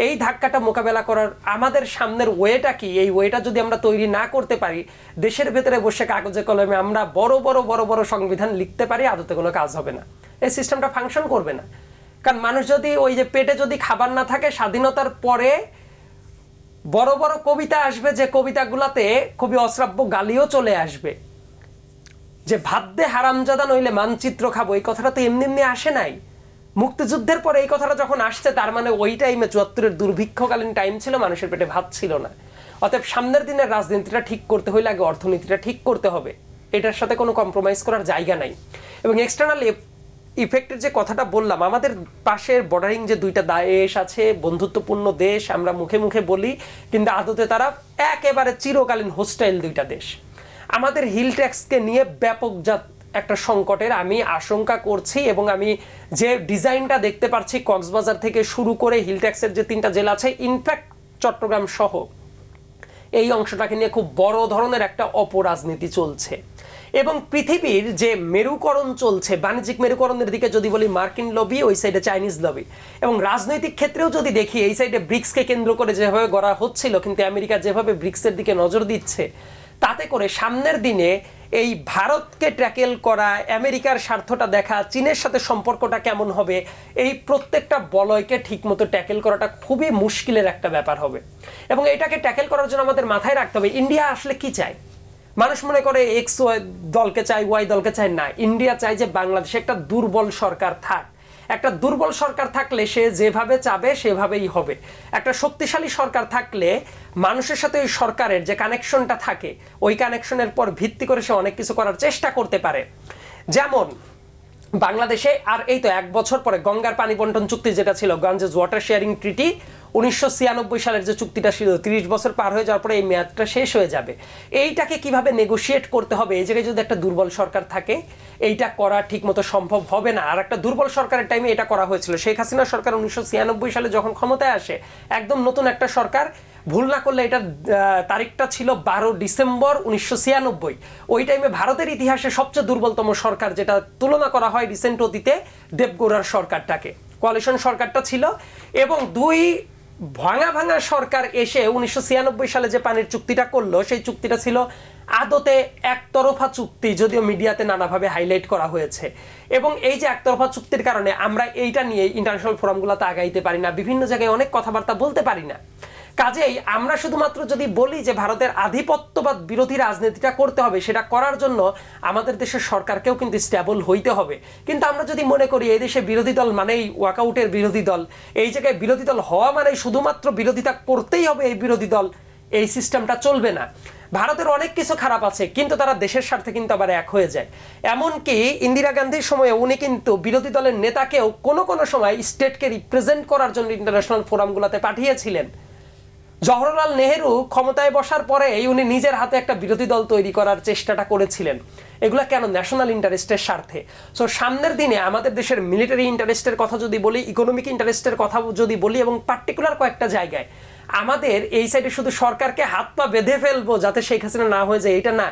এই ধাক্কাটা মোকাবেলা করার আমাদের সামনের ওয়েটা কি? এই ওয়েটা যদি আমরা তৈরি না করতে পারি, দেশের ভেতরে বসে কাগজে কলমে আমরা বড় বড় সংবিধান লিখতে পারি, আদতে কোনো কাজ হবে না, এই সিস্টেমটা ফাংশন করবে না। কারণ মানুষ যদি ওই যে পেটে যদি খাবার না থাকে, স্বাধীনতার পরে বড় বড় কবিতা আসবে, যে কবিতাগুলোতে খুবই অশ্রাব্য গালিও চলে আসবে, যে ভাত দে হারামজাদা নইলে মানচিত্র খাবো। এই কথাটা তো এমনি এমনি আসে নাই। মুক্তিযুদ্ধের পরে এই কথাটা যখন আসছে, তার মানে ওই টাইমে ৭৪-এর দুর্ভিক্ষকালীন টাইম ছিল, মানুষের পেটে ভাত ছিল না। অতএব সামনের দিনের রাজনীতিটা ঠিক করতে হইলে আগে অর্থনীতিটা ঠিক করতে হবে, এটার সাথে কোনো কম্প্রোমাইজ করার জায়গা নাই। এবং এক্সটার্নাল ইফেক্টের যে কথাটা বললাম, আমাদের পাশের বর্ডারিং যে দুইটা দেশ আছে, বন্ধুত্বপূর্ণ দেশ, আমরা মুখে মুখে বলি, কিন্তু আদতে তারা একেবারে চিরকালীন হোস্টাইল দুইটা দেশ। আমাদের হিল ট্যাক্সকে নিয়ে ব্যাপকজাত একটা সংকটের আমি আশঙ্কা করছি, এবং আমি যে ডিজাইনটা দেখতে পাচ্ছি কক্সবাজার থেকে শুরু করে হিল ট্যাক্সের যে 3টা জেলা আছে, ইনফ্যাক্ট চট্টগ্রাম সহ, এই অংশটাকে নিয়ে খুব বড় ধরনের একটা অপরাজনীতি চলছে। এবং পৃথিবীর যে মেরুকরণ চলছে, বাণিজ্যিক মেরুকরণের দিকে যদি বলি মার্কিন লবি, ওই সাইডে চাইনিজ লবি, এবং রাজনৈতিক ক্ষেত্রেও যদি দেখি এই সাইডে ব্রিক্সকে কেন্দ্র করে যেভাবে গড়া হচ্ছিল, কিন্তু আমেরিকা যেভাবে ব্রিক্সের দিকে নজর দিচ্ছে, তাতে করে সামনের দিনে এই ভারতকে ট্যাকেল করা, আমেরিকার স্বার্থটা দেখা, চীনের সাথে সম্পর্কটা কেমন হবে, এই প্রত্যেকটা বলয়কে ঠিকমতো ট্যাকেল করাটা খুবই মুশকিলের একটা ব্যাপার হবে। এবং এটাকে ট্যাকেল করার জন্য আমাদের মাথায় রাখতে হবে ইন্ডিয়া আসলে কি চায়। মানুষ মনে করে এক্স দলকে চাই, ওয়াই দলকে চাই, না, ইন্ডিয়া চাই যে বাংলাদেশে একটা দুর্বল সরকার থাক। একটা দুর্বল সরকার থাকলে সে যেভাবে চাবে সেভাবেই হবে। একটা শক্তিশালী সরকার থাকলে মানুষের সাথে ওই সরকারের যে কানেকশনটা থাকে, ওই কানেকশনের পর ভিত্তি করে সে অনেক কিছু করার চেষ্টা করতে পারে। যেমন বাংলাদেশে আর এই তো 1 বছর পরে গঙ্গার পানি বন্টন চুক্তি যেটা ছিল, গঞ্জেস ওয়াটার শেয়ারিং ট্রিটি, 1996 সালের যে চুক্তিটা ছিল, 30 বছর পার হয়ে যাওয়ার পরে এই মেয়াদটা শেষ হয়ে যাবে। এইটাকে কিভাবে নেগোশিয়েট করতে হবে, এই জায়গায় যদি একটা দুর্বল সরকার থাকে, এইটা করা ঠিকমতো সম্ভব হবে না। আর একটা দুর্বল সরকারের টাইমে এটা করা হয়েছিল। শেখ হাসিনা সরকার 1996 সালে যখন ক্ষমতায় আসে, একদম নতুন একটা সরকার, ভুল না করলে এটা তারিখটা ছিল 12 ডিসেম্বর 1996। ওই টাইমে ভারতের ইতিহাসে সবচেয়ে দুর্বলতম সরকার, যেটা তুলনা করা হয় রিসেন্ট অতীতে দেবগৌড়ার সরকারটাকে, কোয়ালিশন সরকারটা ছিল। এবং 2 ভাঙা সরকার এসে 1996 সালে যে পানির চুক্তিটা করলো, সেই চুক্তিটা ছিল আদতে একতরফা চুক্তি, যদিও মিডিয়াতে নানাভাবে হাইলাইট করা হয়েছে। এবং এই যে একতরফা চুক্তির কারণে আমরা এইটা নিয়ে ইন্টারন্যাশনাল ফোরামগুলোতে আগাইতে পারি না, বিভিন্ন জায়গায় অনেক কথাবার্তা বলতে পারি না। কাজেই আমরা শুধুমাত্র যদি বলি যে ভারতের আধিপত্যবাদ বিরোধী রাজনীতিটা করতে হবে, সেটা করার জন্য আমাদের দেশের সরকারকেও কিন্তু স্টেবল হইতে হবে। কিন্তু আমরা যদি মনে করি এই দেশে বিরোধী দল মানেই ওয়াকআউটের বিরোধী দল, এই জায়গায় বিরোধী দল হওয়া মানেই শুধুমাত্র বিরোধিতা করতেই হবে এই বিরোধী দল, এই সিস্টেমটা চলবে না। ভারতের অনেক কিছু খারাপ আছে, কিন্তু তারা দেশের স্বার্থে কিন্তু আবার এক হয়ে যায়। এমনকি ইন্দিরা গান্ধীর সময়ে উনি কিন্তু বিরোধী দলের নেতাকেও কোনো কোনো সময় স্টেটকে রিপ্রেজেন্ট করার জন্য ইন্টারন্যাশনাল ফোরামগুলোতে পাঠিয়েছিলেন। জওহরলাল নেহেরু ক্ষমতায় বসার পরে উনি নিজের হাতে একটা বিরোধী দল তৈরি করার চেষ্টাটা করেছিলেন। এগুলা কেন? ন্যাশনাল ইন্টারেস্টের স্বার্থে। সো সামনের দিনে আমাদের দেশের মিলিটারি ইন্টারেস্টের কথা যদি বলি, ইকোনমিক ইন্টারেস্টের কথা যদি বলি, এবং পার্টিকুলার কয়েকটা জায়গায় আমাদের এই সাইডে শুধু সরকারকে হাত পা বেঁধে ফেলবো যাতে শেখ হাসিনা না হয়ে যায়, এটা না।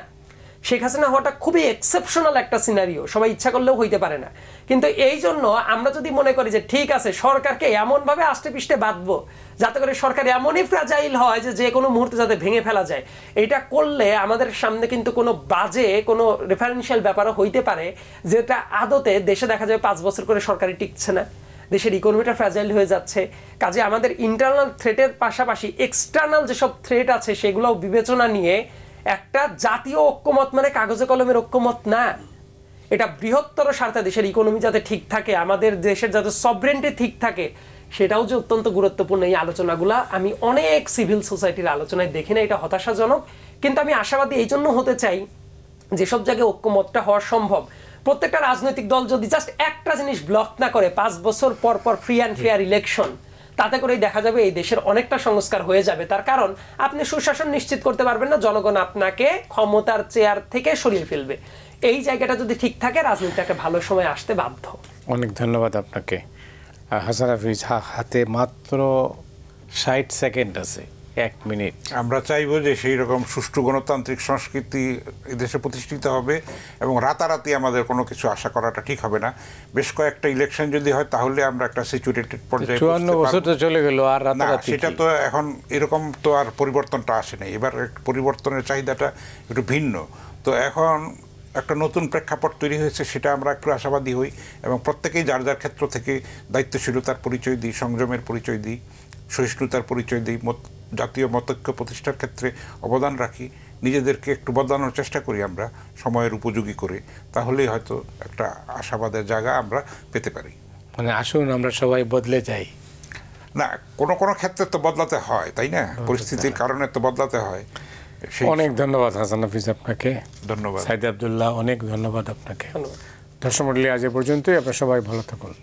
শেখ হাসিনা হওয়াটা খুবই এক্সেপশনাল একটা সিনারিও, সবাই ইচ্ছা করলেও হইতে পারে না। কিন্তু এই জন্য আমরা যদি মনে করি যে ঠিক আছে সরকারকে এমনভাবে আষ্টে পিষ্টে বাঁধবো যাতে করে সরকার এমনই ফ্রাজাইল হয় যে যে কোনো মুহূর্তে যাতে ভেঙে ফেলা যায়, এটা করলে আমাদের সামনে কিন্তু কোনো বাজে কোনো রেফারেন্সিয়াল ব্যাপারও হইতে পারে, যেটা আদতে দেশে দেখা যায় 5 বছর করে সরকারই টিকছে না, দেশের ইকোনমিটা ফ্র্যাজাইল হয়ে যাচ্ছে। কাজে আমাদের ইন্টারনাল থ্রেটের পাশাপাশি এক্সটার্নাল যেসব থ্রেট আছে সেগুলোও বিবেচনা নিয়ে একটা জাতীয় ঐক্যমত মানে কাগজে কলমের ঐক্যমত না, এটা বৃহত্তর স্বার্থে দেশের ইকোনমি যাতে ঠিক থাকে, আমাদের দেশের যাতে সভরেন্টি ঠিক থাকে, সেটাও যে অত্যন্ত গুরুত্বপূর্ণ। এই আলোচনাগুলা আমি অনেক সিভিল সোসাইটির আলোচনায় দেখি না, এটা হতাশাজনক। কিন্তু আমি আশাবাদী এই জন্য হতে চাই যেসব জায়গায় ঐক্যমতটা হওয়া সম্ভব, প্রত্যেকটা রাজনৈতিক দল যদি জাস্ট একটা জিনিস ব্লক না করে 5 বছর পর পর ফ্রি অ্যান্ড ফেয়ার ইলেকশন, তাতে করেই দেখা যাবে এই দেশের অনেকটা সংস্কার হয়ে যাবে। তার কারণ আপনি সুশাসন নিশ্চিত করতে পারবেন না, জনগণ আপনাকে ক্ষমতার চেয়ার থেকে সরিয়ে ফেলবে। এই জায়গাটা যদি ঠিক থাকে রাজনীতি একটা ভালো সময় আসতে বাধ্য। অনেক ধন্যবাদ আপনাকে। হাসান হাফিজ, হাতে মাত্র 60 সেকেন্ড আছে, 1 মিনিট। আমরা চাইবো যে সেই রকম সুষ্ঠু গণতান্ত্রিক সংস্কৃতি এদেশে প্রতিষ্ঠিত হবে এবং রাতারাতি আমাদের কোনো কিছু আশা করাটা ঠিক হবে না। বেশ কয়েকটা ইলেকশন যদি হয় তাহলে আমরা একটা সিচুয়েটেড পর্যায়ে 54 বছর তো চলে গেল, আর না, রাতারাতি সেটা তো এখন এরকম তো আর পরিবর্তনটা আসে নাই। এবার পরিবর্তনের চাহিদাটা একটু ভিন্ন। তো এখন একটা নতুন প্রেক্ষাপট তৈরি হয়েছে, সেটা আমরা একটু আশাবাদী হই এবং প্রত্যেকেই যার যার ক্ষেত্র থেকে দায়িত্বশীলতার পরিচয় দিই, সংযমের পরিচয় দিই, সহিষ্ণুতার পরিচয় দিই, জাতীয় মতৈক্য প্রতিষ্ঠার ক্ষেত্রে অবদান রাখি, নিজেদেরকে একটু বদলানোর চেষ্টা করি আমরা সময়ের উপযোগী করে, তাহলেই হয়তো একটা আশাবাদের জায়গা আমরা পেতে পারি। মানে আসুন আমরা সবাই বদলে যাই। না, কোনো কোনো ক্ষেত্রে তো বদলাতে হয়, তাই না? পরিস্থিতির কারণে তো বদলাতে হয়। অনেক ধন্যবাদ হাসান হাফিজ আপনাকে। ধন্যবাদ। সাইদ আব্দুল্লাহ, অনেক ধন্যবাদ আপনাকে। দর্শক মণ্ডলী, আজ এ পর্যন্তই। আপনারা সবাই ভালো থাকুন।